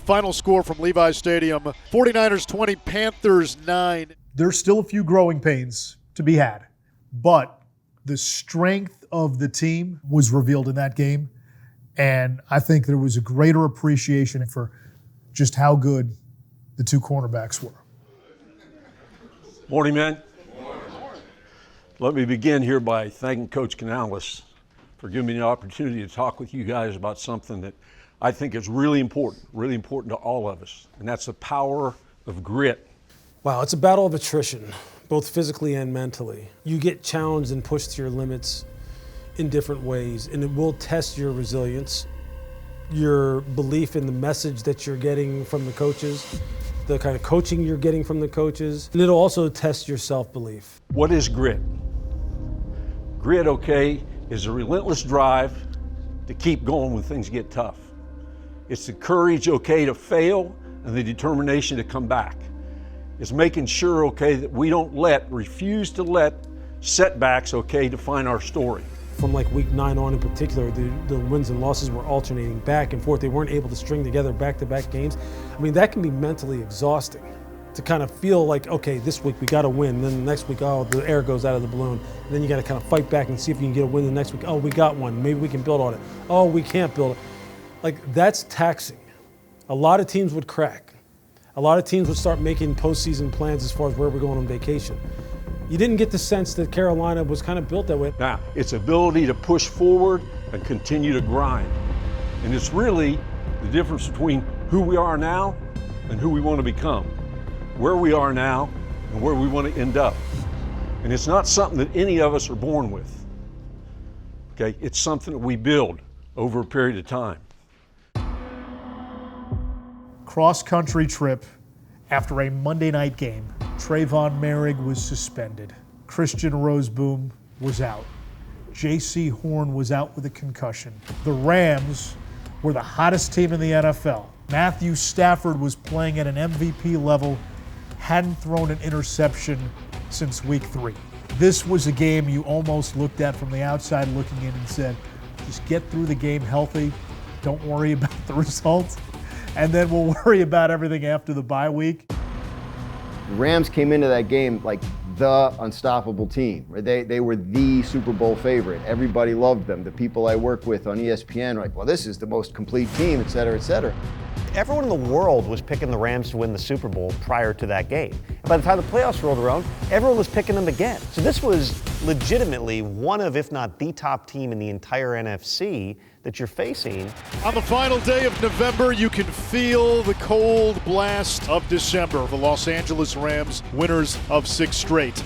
Speaker 1: Final score from Levi's Stadium, 49ers 20, Panthers 9.
Speaker 11: There's still a few growing pains to be had, but the strength of the team was revealed in that game, and I think there was a greater appreciation for just how good the two cornerbacks were.
Speaker 7: Morning, man. Let me begin here by thanking Coach Canales for giving me the opportunity to talk with you guys about something that I think is really important to all of us, and that's the power of grit.
Speaker 16: Wow, it's a battle of attrition, both physically and mentally. You get challenged and pushed to your limits in different ways, and it will test your resilience, your belief in the message that you're getting from the coaches, the kind of coaching you're getting from the coaches, and it'll also test your self-belief.
Speaker 7: What is grit? Grit, okay, is a relentless drive to keep going when things get tough. It's the courage, okay, to fail and the determination to come back. It's making sure, okay, that we don't refuse to let setbacks, okay, define our story.
Speaker 16: From like week 9 on in particular, the wins and losses were alternating back and forth. They weren't able to string together back-to-back games. I mean, that can be mentally exhausting to kind of feel like, okay, this week we got to win. Then the next week, oh, the air goes out of the balloon. And then you got to kind of fight back and see if you can get a win the next week. Oh, we got one. Maybe we can build on it. Oh, we can't build it. Like, that's taxing. A lot of teams would crack. A lot of teams would start making postseason plans as far as where we're going on vacation. You didn't get the sense that Carolina was kind of built that way.
Speaker 7: Now, it's ability to push forward and continue to grind. And it's really the difference between who we are now and who we want to become, where we are now and where we want to end up. And it's not something that any of us are born with. Okay, it's something that we build over a period of time.
Speaker 11: Cross-country trip after a Monday night game. Trayvon Moehrig was suspended. Christian Roseboom was out. J.C. Horn was out with a concussion. The Rams were the hottest team in the NFL. Matthew Stafford was playing at an MVP level, hadn't thrown an interception since week 3. This was a game you almost looked at from the outside looking in and said, just get through the game healthy, don't worry about the results, and then we'll worry about everything after the bye week.
Speaker 20: The Rams came into that game like the unstoppable team. They were the Super Bowl favorite. Everybody loved them. The people I work with on ESPN were like, well, this is the most complete team, et cetera, et cetera.
Speaker 19: Everyone in the world was picking the Rams to win the Super Bowl prior to that game. And by the time the playoffs rolled around, everyone was picking them again. So this was legitimately one of, if not the top team in the entire NFC that you're facing.
Speaker 1: On the final day of November, you can feel the cold blast of December. The Los Angeles Rams, winners of 6 straight.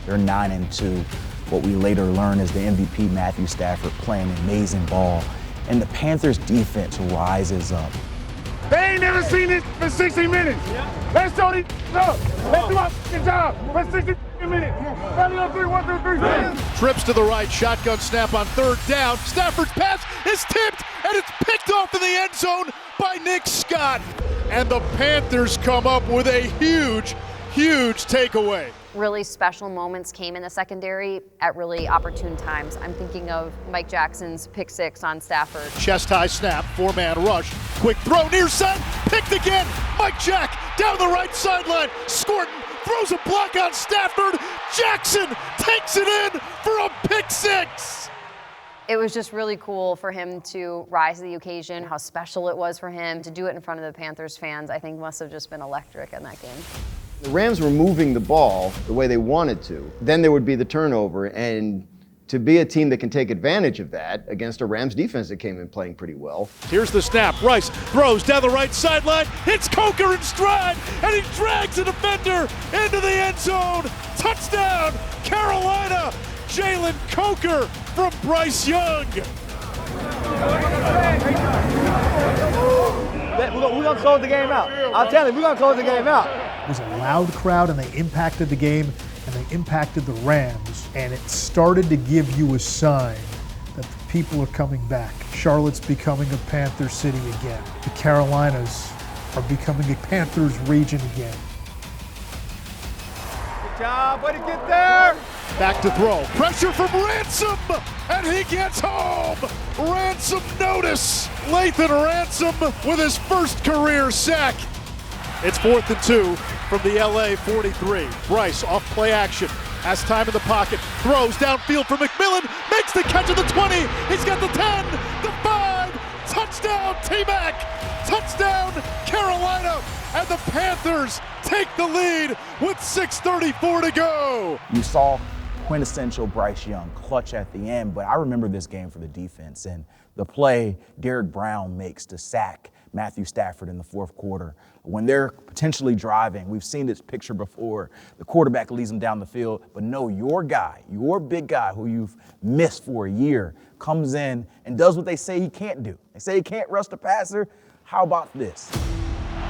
Speaker 12: They're 9-2. What we later learned is the MVP, Matthew Stafford, playing amazing ball. And the Panthers defense rises up.
Speaker 2: They ain't never seen this for 60 minutes. Let's show these up. Let's do our fucking job for 60 minutes. 3, 1, 2, 3.
Speaker 1: Trips to the right, shotgun snap on 3rd down. Stafford's pass is tipped, and it's picked off in the end zone by Nick Scott. And the Panthers come up with a huge takeaway.
Speaker 18: Really special moments came in the secondary at really opportune times. I'm thinking of Mike Jackson's pick 6 on Stafford.
Speaker 1: Chest high snap, 4-man rush, quick throw near side, picked again. Mike Jack down the right sideline. Scorton throws a block on Stafford. Jackson takes it in for a pick 6.
Speaker 18: It was just really cool for him to rise to the occasion, how special it was for him to do it in front of the Panthers fans. I think must have just been electric in that game.
Speaker 20: The Rams were moving the ball the way they wanted to. Then there would be the turnover, and to be a team that can take advantage of that against a Rams defense that came in playing pretty well.
Speaker 1: Here's the snap. Rice throws down the right sideline, hits Coker in stride, and he drags a defender into the end zone. Touchdown, Carolina. Jalen Coker from Bryce Young.
Speaker 3: We're going to close the game out. I'll tell you, we're going to close the game out.
Speaker 11: It was a loud crowd, and they impacted the game, and they impacted the Rams, and it started to give you a sign that the people are coming back. Charlotte's becoming a Panther city again. The Carolinas are becoming a Panthers region again.
Speaker 3: Good job, way to get there.
Speaker 1: Back to throw. Pressure from Ransom, and he gets home. Ransom notice. Lathan Ransom with his first career sack. It's 4th and 2 from the LA 43. Bryce off play action. Has time in the pocket. Throws downfield for McMillan. Makes the catch at the 20. He's got the 10, the 5. Touchdown T-Mac. Touchdown Carolina. And the Panthers take the lead with 6:34 to go.
Speaker 12: You saw quintessential Bryce Young, clutch at the end. But I remember this game for the defense and the play Derrick Brown makes to sack Matthew Stafford in the fourth quarter. When they're potentially driving, we've seen this picture before, the quarterback leads them down the field, but no, your guy, your big guy who you've missed for a year, comes in and does what they say he can't do. They say he can't rush the passer. How about this?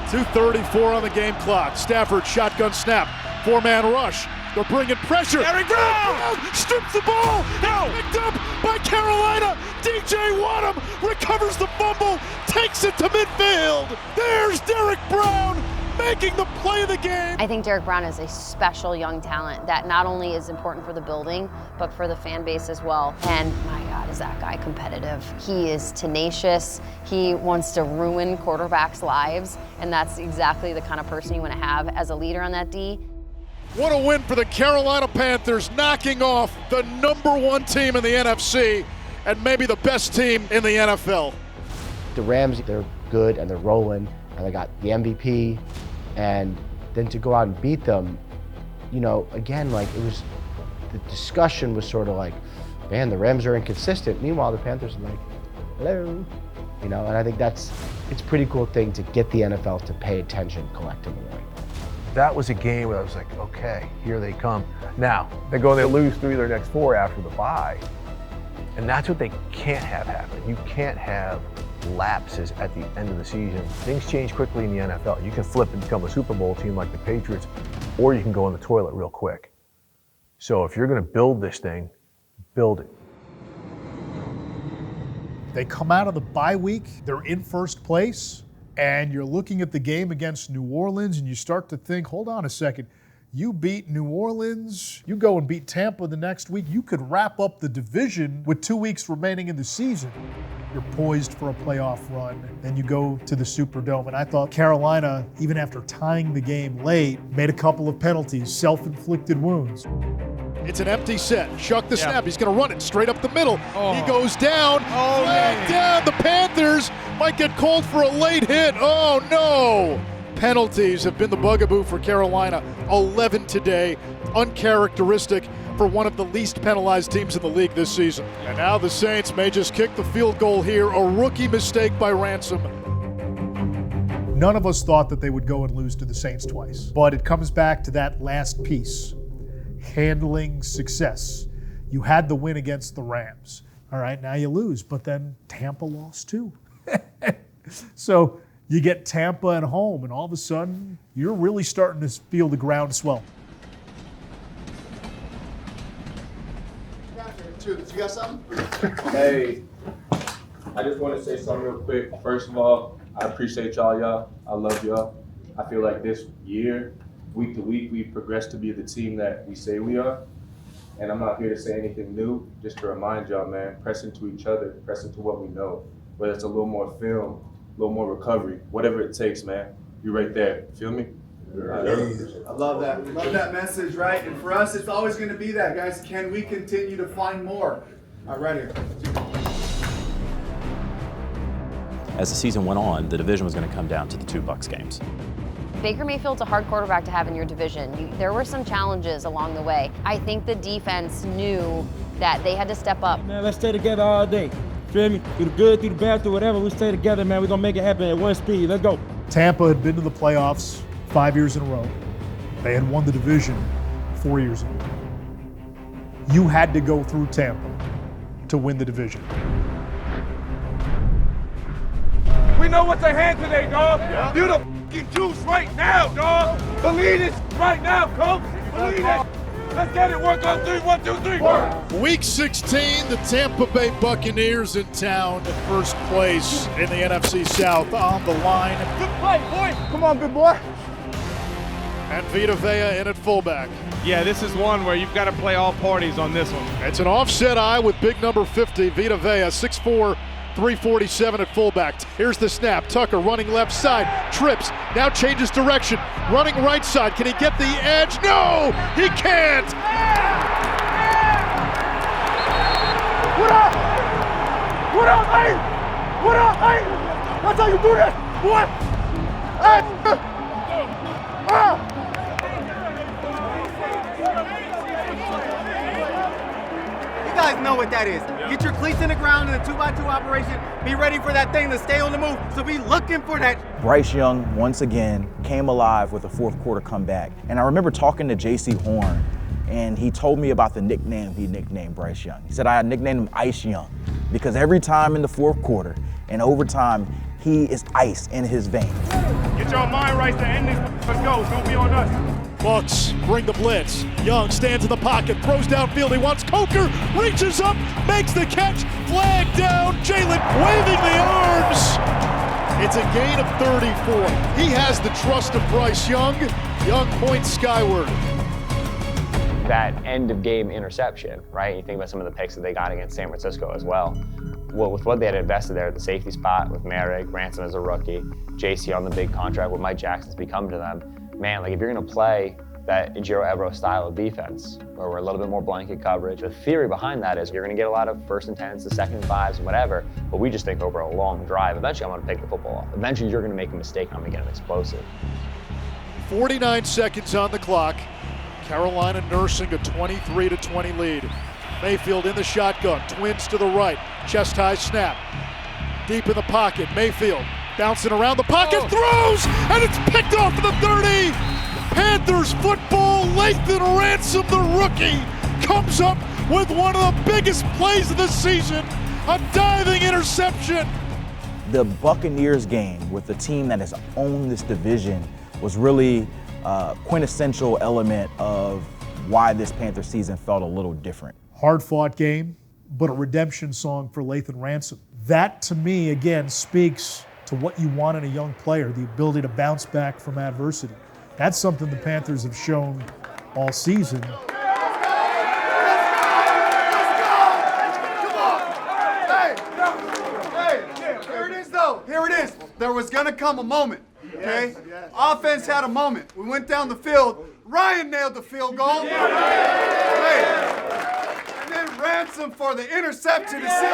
Speaker 1: 2:34 on the game clock. Stafford shotgun snap, 4-man rush. They're bringing pressure.
Speaker 2: Derrick Brown
Speaker 1: strips the ball.
Speaker 2: No.
Speaker 1: Picked up by Carolina. DJ Wadham recovers the fumble, takes it to midfield. There's Derrick Brown making the play of the game.
Speaker 18: I think Derrick Brown is a special young talent that not only is important for the building, but for the fan base as well. And my God, is that guy competitive. He is tenacious. He wants to ruin quarterbacks' lives, and that's exactly the kind of person you want to have as a leader on that D.
Speaker 1: What a win for the Carolina Panthers, knocking off the #1 team in the NFC and maybe the best team in the NFL.
Speaker 10: The Rams, they're good and they're rolling, and they got the MVP, and then to go out and beat them, you know, again, like it was, the discussion was sort of like, man, the Rams are inconsistent. Meanwhile, the Panthers are like, hello, you know, and I think it's a pretty cool thing to get the NFL to pay attention collectively.
Speaker 4: That was a game where I was like, okay, here they come. Now, they go and they lose 3 of their next 4 after the bye. And that's what they can't have happen. You can't have lapses at the end of the season. Things change quickly in the NFL. You can flip and become a Super Bowl team like the Patriots, or you can go in the toilet real quick. So if you're gonna build this thing, build it.
Speaker 11: They come out of the bye week, they're in first place, and you're looking at the game against New Orleans and you start to think, hold on a second, you beat New Orleans, you go and beat Tampa the next week, you could wrap up the division with 2 weeks remaining in the season. You're poised for a playoff run, then you go to the Superdome. And I thought Carolina, even after tying the game late, made a couple of penalties, self-inflicted wounds.
Speaker 1: It's an empty set. Shuck the snap. He's going to run it straight up the middle. He goes down. Flag down. The Panthers might get called for a late hit. Oh, no. Penalties have been the bugaboo for Carolina. 11 today. Uncharacteristic for one of the least penalized teams in the league this season. And now the Saints may just kick the field goal here. A rookie mistake by Ransom.
Speaker 11: None of us thought that they would go and lose to the Saints twice. But it comes back to that last piece. Handling success. You had the win against the Rams. All right, now you lose, but then Tampa lost too. So you get Tampa at home, and all of a sudden, you're really starting to feel the ground swell.
Speaker 8: You got something?
Speaker 14: Hey, I just want to say something real quick. First of all, I appreciate y'all. I love y'all. I feel like this year, week to week, we've progressed to be the team that we say we are. And I'm not here to say anything new, just to remind y'all, man, press into each other, press into what we know. Whether it's a little more film, a little more recovery, whatever it takes, man. You're right there. Feel me?
Speaker 8: I love that. We love that message, right? And for us, it's always going to be that, guys. Can we continue to find more? All right, right here.
Speaker 13: As the season went on, the division was going to come down to the 2 Bucs games.
Speaker 18: Baker Mayfield's a hard quarterback to have in your division. There were some challenges along the way. I think the defense knew that they had to step up.
Speaker 17: Man, let's stay together all day. Feel me? Through the good, through the bad, through whatever, we stay together, man. We're going to make it happen at one speed. Let's go.
Speaker 11: Tampa had been to the playoffs 5 years in a row. They had won the division 4 years ago. You had to go through Tampa to win the division.
Speaker 2: We know what's ahead today, dog. Yeah. Do the f***ing juice right now, dog. Believe it right now, coach. Believe it. Let's get it. Work on 3. 1, 2, 3. Work.
Speaker 1: Week 16, the Tampa Bay Buccaneers in town. First place in the NFC South on the line.
Speaker 2: Good play, boy. Come on, big boy.
Speaker 1: And Vita Vea in at fullback.
Speaker 24: Yeah, this is one where you've got to play all parties on this one.
Speaker 1: It's an offset eye with big number 50, Vita Vea, 6'4", 347 at fullback. Here's the snap. Tucker running left side, trips, now changes direction, running right side. Can he get the edge? No, he can't.
Speaker 2: What up? What up, hey? What up, hey? That's how you do this, boy. Hey.
Speaker 3: guys know what that is. Get your cleats in the ground in a 2x2 operation. Be ready for that thing to stay on the move. So be looking for that.
Speaker 12: Bryce Young, once again, came alive with a fourth quarter comeback. And I remember talking to J.C. Horn, and he told me about the nickname he nicknamed Bryce Young. He said, I nicknamed him Ice Young, because every time in the fourth quarter and overtime, he is ice in his veins.
Speaker 2: Get your mind right to end this. Let's go. It's going to be on us.
Speaker 1: Bucks bring the blitz. Young stands in the pocket, throws downfield. He wants Coker, reaches up, makes the catch. Flag down. Jalen waving the arms. It's a gain of 34. He has the trust of Bryce Young. Young points skyward.
Speaker 9: That end of game interception, right? You think about some of the picks that they got against San Francisco as well. Well, with what they had invested there at the safety spot with Moehrig, Ransom as a rookie, JC on the big contract, what Mike Jackson's become to them, man, like if you're gonna play that Ejiro Evero style of defense, where we're a little bit more blanket coverage, the theory behind that is you're gonna get a lot of 1st and 10s, the 2nd and 5s and whatever, but we just think over a long drive, eventually I'm gonna pick the football off. Eventually you're gonna make a mistake and I'm gonna get an explosive.
Speaker 1: 49 seconds on the clock. Carolina nursing a 23-20 lead. Mayfield in the shotgun, twins to the right, chest high snap. Deep in the pocket, Mayfield bouncing around the pocket, throws, and it's picked off at the 30. Panthers football, Lathan Ransom, the rookie, comes up with one of the biggest plays of the season, a diving interception.
Speaker 12: The Buccaneers game with the team that has owned this division was really a quintessential element of why this Panther season felt a little different.
Speaker 11: Hard-fought game, but a redemption song for Lathan Ransom. That, to me, again, speaks to what you want in a young player, the ability to bounce back from adversity. That's something the Panthers have shown all season.
Speaker 8: Here it is, though. Here it is. There was going to come a moment, okay? Offense had a moment. We went down the field. Ryan nailed the field goal. Hey. And then Ransom for the interception to seal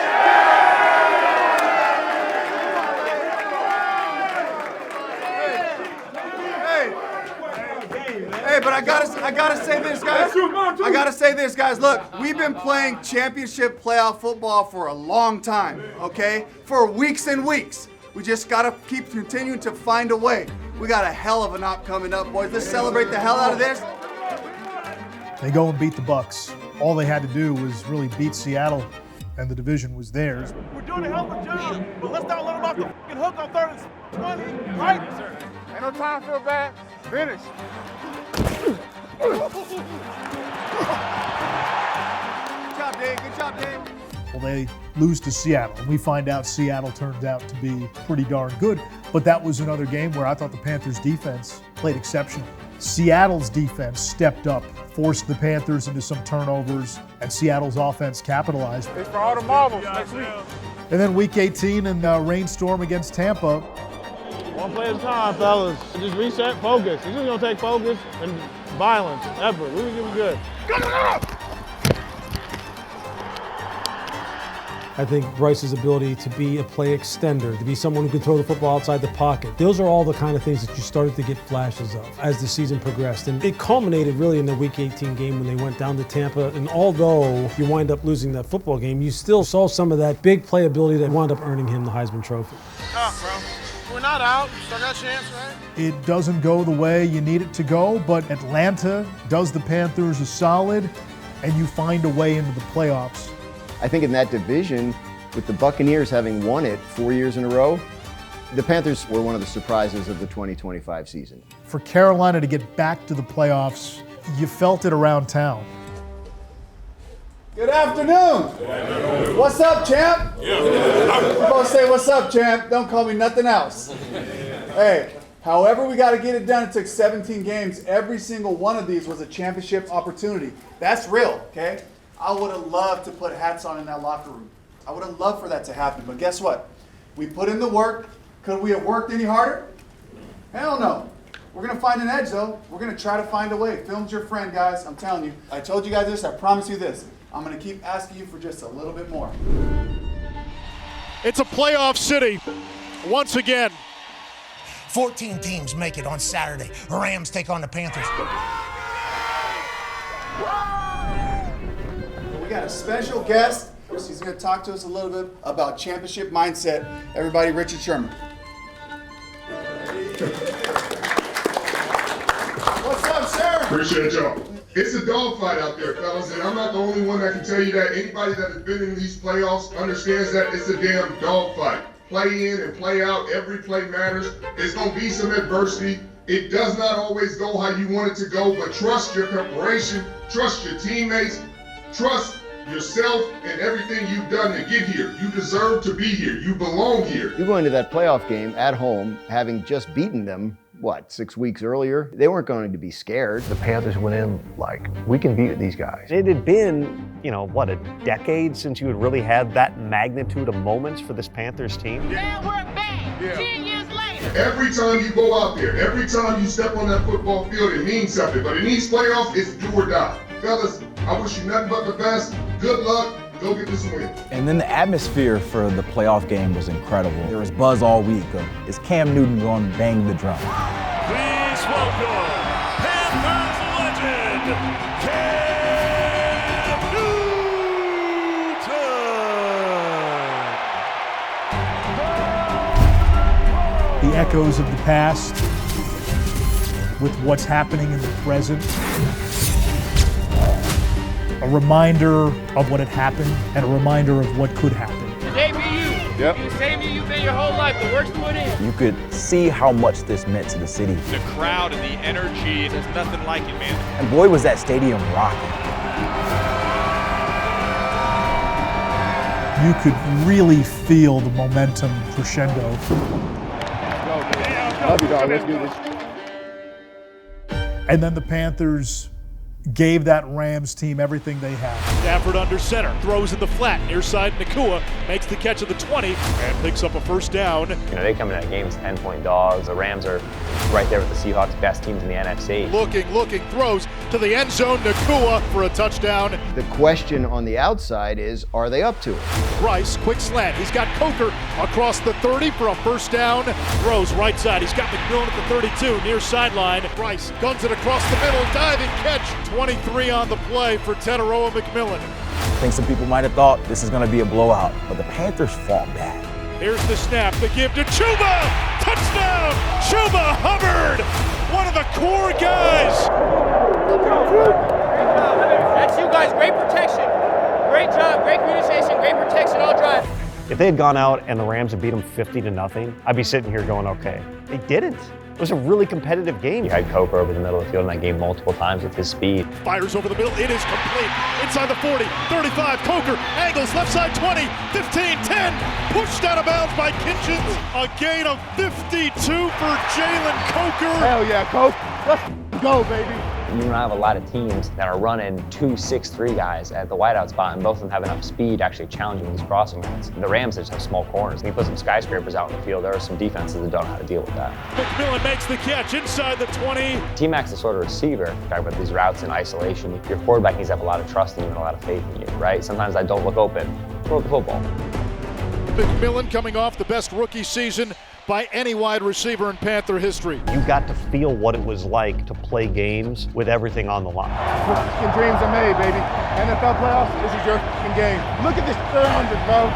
Speaker 8: Hey, but I gotta say this, guys. I gotta say this, guys. Look, we've been playing championship playoff football for a long time, okay? For weeks and weeks. We just gotta keep continuing to find a way. We got a hell of an op coming up, boys. Let's celebrate the hell out of this.
Speaker 11: They go and beat the Bucks. All they had to do was really beat Seattle, and the division was theirs.
Speaker 2: We're doing a hell of a job, but let's not let them off the fucking hook on 3rd and 20, right? Yes, sir. Ain't no time to feel bad. Finish.
Speaker 8: Good job, Dave. Good job, Dave.
Speaker 11: Well, they lose to Seattle, and we find out Seattle turned out to be pretty darn good. But that was another game where I thought the Panthers' defense played exceptional. Seattle's defense stepped up, forced the Panthers into some turnovers, and Seattle's offense capitalized.
Speaker 2: It's for all the marbles next week.
Speaker 11: And then Week 18 in rainstorm against Tampa.
Speaker 17: One play at a time, fellas. Just reset, focus. It's just gonna take focus and violence, effort. We're gonna be good.
Speaker 16: I think Bryce's ability to be a play extender, to be someone who can throw the football outside the pocket, those are all the kind of things that you started to get flashes of as the season progressed. And it culminated really in the Week 18 game when they went down to Tampa. And although you wind up losing that football game, you still saw some of that big playability that wound up earning him the Heisman Trophy.
Speaker 2: Tough, bro. We're not out. Still got a chance, right?
Speaker 11: It doesn't go the way you need it to go, but Atlanta does the Panthers a solid, and you find a way into the playoffs.
Speaker 20: I think in that division, with the Buccaneers having won it 4 years in a row, the Panthers were one of the surprises of the 2025 season.
Speaker 11: For Carolina to get back to the playoffs, you felt it around town.
Speaker 8: Good afternoon. What's up, champ? I'm supposed to say, what's up, champ? Don't call me nothing else. Hey, however we got to get it done, it took 17 games. Every single one of these was a championship opportunity. That's real, okay? I would have loved to put hats on in that locker room. I would have loved for that to happen, but guess what? We put in the work. Could we have worked any harder? Hell no. We're going to find an edge, though. We're going to try to find a way. Film's your friend, guys. I'm telling you. I told you guys this. I promise you this. I'm going to keep asking you for just a little bit more.
Speaker 1: It's a playoff city once again.
Speaker 15: 14 teams make it on Saturday. Rams take on the Panthers.
Speaker 8: We got a special guest. He's going to talk to us a little bit about championship mindset. Everybody, Richard Sherman. What's up, sir?
Speaker 5: Appreciate y'all. It's a dogfight out there, fellas, and I'm not the only one that can tell you that. Anybody that has been in these playoffs understands that it's a damn dogfight. Play in and play out, every play matters. There's going to be some adversity. It does not always go how you want it to go, but trust your preparation, trust your teammates, trust yourself and everything you've done to get here. You deserve to be here. You belong here.
Speaker 20: You go into that playoff game at home, having just beaten them, 6 weeks earlier? They weren't going to be scared.
Speaker 4: The Panthers went in like, we can beat these guys.
Speaker 19: It had been, a decade since you had really had that magnitude of moments for this Panthers team.
Speaker 5: Now we're back, 10 years later. Every time you go out there, every time you step on that football field, it means something. But in these playoffs, it's do or die. Fellas, I wish you nothing but the best. Good luck. Go get this win.
Speaker 12: And then the atmosphere for the playoff game was incredible. There was buzz all week of, is Cam Newton going to bang the drum?
Speaker 6: Please welcome Panthers legend, Cam Newton!
Speaker 11: The echoes of the past with what's happening in the present. A reminder of what had happened and a reminder of what could happen.
Speaker 21: Today be you.
Speaker 11: Yep.
Speaker 21: You the same you you've been your whole life. The work's put in.
Speaker 12: You could see how much this meant to the city.
Speaker 22: The crowd and the energy, there's nothing like it, man.
Speaker 12: And boy, was that stadium rocking.
Speaker 11: You could really feel the momentum crescendo.
Speaker 8: Love you, dog. Let's do this.
Speaker 11: And then the Panthers gave that Rams team everything they had.
Speaker 1: Stafford under center, throws in the flat, near side Nakua, makes the catch at the 20, and picks up a first down.
Speaker 9: They come in that game as 10-point dogs. The Rams are right there with the Seahawks, best teams in the NFC.
Speaker 1: Looking, throws to the end zone, Nakua for a touchdown.
Speaker 20: The question on the outside is, are they up to it?
Speaker 1: Bryce, quick slant. He's got Coker across the 30 for a first down. Throws right side. He's got McMillan at the 32, near sideline. Bryce guns it across the middle, diving catch. 23 on the play for Teteroa McMillan.
Speaker 12: I think some people might have thought this is going to be a blowout, but the Panthers fought back.
Speaker 1: Here's the snap, the give to Chuba! Touchdown! Chuba Hubbard! One of the core guys!
Speaker 21: That's you guys. Great protection. Great job. Great communication. Great protection all drive.
Speaker 19: If they had gone out and the Rams had beat them 50-0, I'd be sitting here going, okay. They didn't. It was a really competitive game.
Speaker 9: You had Coker over the middle of the field in that game multiple times with his speed.
Speaker 1: Fires over the middle, it is complete. Inside the 40, 35, Coker, angles, left side 20, 15, 10, pushed out of bounds by Kitchens. A gain of 52 for Jalen Coker.
Speaker 8: Hell yeah, Coke. Let's go, baby.
Speaker 9: You don't have a lot of teams that are running 2 6'3" guys at the wideout spot, and both of them have enough speed to actually challenge these crossing routes. The Rams just have small corners. When you put some skyscrapers out in the field, there are some defenses that don't know how to deal with that.
Speaker 1: McMillan makes the catch inside the 20.
Speaker 9: T-Mac's the sort of receiver. Talk about these routes in isolation. Your quarterback needs to have a lot of trust in you and a lot of faith in you, right? Sometimes I don't look open. Throw the football.
Speaker 1: McMillan coming off the best rookie season by any wide receiver in Panther history.
Speaker 19: You got to feel what it was like to play games with everything on the line.
Speaker 8: Fucking dreams are made, baby. NFL playoffs, this is your fucking game. Look at this 300, bro.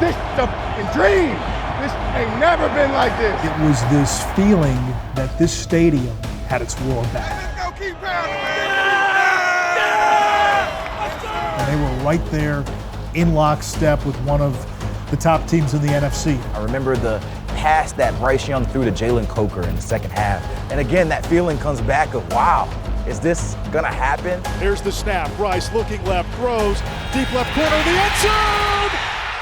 Speaker 8: This is a fucking dream. This ain't never been like this.
Speaker 11: It was this feeling that this stadium had its world back.
Speaker 8: Let's go, keep pounding, man.
Speaker 11: And they were right there in lockstep with one of the top teams in the NFC.
Speaker 12: I remember the pass that Bryce Young threw to Jalen Coker in the second half. And again, that feeling comes back of, wow, is this gonna happen?
Speaker 1: Here's the snap, Bryce looking left, throws, deep left corner of the end zone!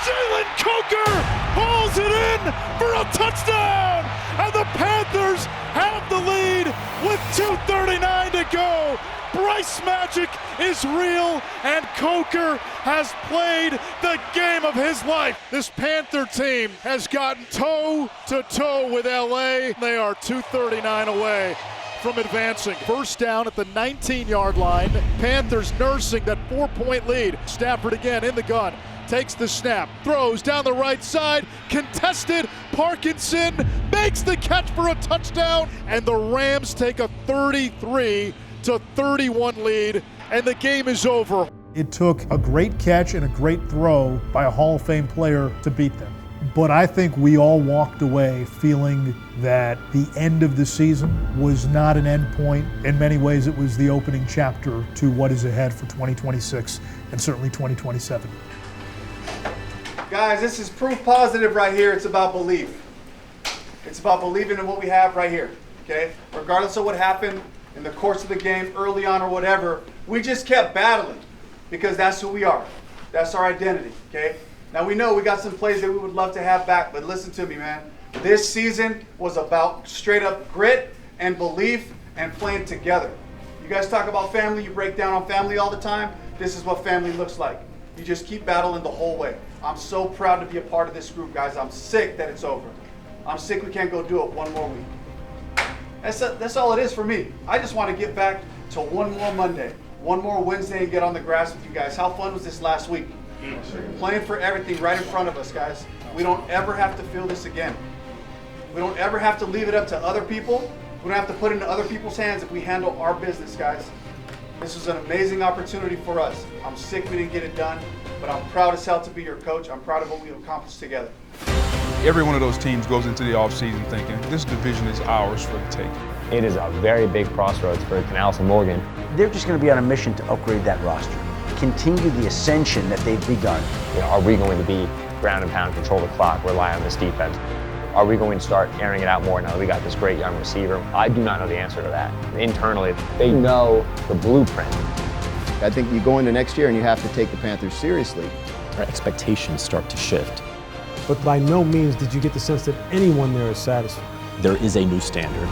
Speaker 1: Jalen Coker pulls it in for a touchdown! And the Panthers have the lead with 2:39 to go. Bryce magic is real, and Coker has played the game of his life. This Panther team has gotten toe-to-toe with LA. They are 2:39 away from advancing. First down at the 19-yard line. Panthers nursing that 4-point lead. Stafford again in the gun. Takes the snap, throws down the right side, contested, Parkinson makes the catch for a touchdown, and the Rams take a 33-31 lead, and the game is over.
Speaker 11: It took a great catch and a great throw by a Hall of Fame player to beat them. But I think we all walked away feeling that the end of the season was not an end point. In many ways, it was the opening chapter to what is ahead for 2026 and certainly 2027.
Speaker 8: Guys, this is proof positive right here. It's about belief. It's about believing in what we have right here, okay? Regardless of what happened in the course of the game, early on or whatever, we just kept battling because that's who we are. That's our identity, okay? Now we know we got some plays that we would love to have back, but listen to me, man. This season was about straight up grit and belief and playing together. You guys talk about family, you break down on family all the time. This is what family looks like. You just keep battling the whole way. I'm so proud to be a part of this group, guys. I'm sick that it's over. I'm sick we can't go do it one more week. That's all it is for me. I just want to get back to one more Monday, one more Wednesday and get on the grass with you guys. How fun was this last week? Playing for everything right in front of us, guys. We don't ever have to feel this again. We don't ever have to leave it up to other people. We don't have to put it into other people's hands if we handle our business, guys. This was an amazing opportunity for us. I'm sick we didn't get it done, but I'm proud as hell to be your coach. I'm proud of what we've accomplished together.
Speaker 7: Every one of those teams goes into the offseason thinking this division is ours for the taking.
Speaker 9: It is a very big crossroads for Canales and Morgan.
Speaker 12: They're just going to be on a mission to upgrade that roster, continue the ascension that they've begun.
Speaker 9: You know, are we going to be ground and pound, control the clock, rely on this defense? Are we going to start airing it out more now that we got this great young receiver? I do not know the answer to that. Internally, they know the blueprint.
Speaker 20: I think you go into next year and you have to take the Panthers seriously.
Speaker 13: Our expectations start to shift.
Speaker 16: But by no means did you get the sense that anyone there is satisfied.
Speaker 13: There is a new standard.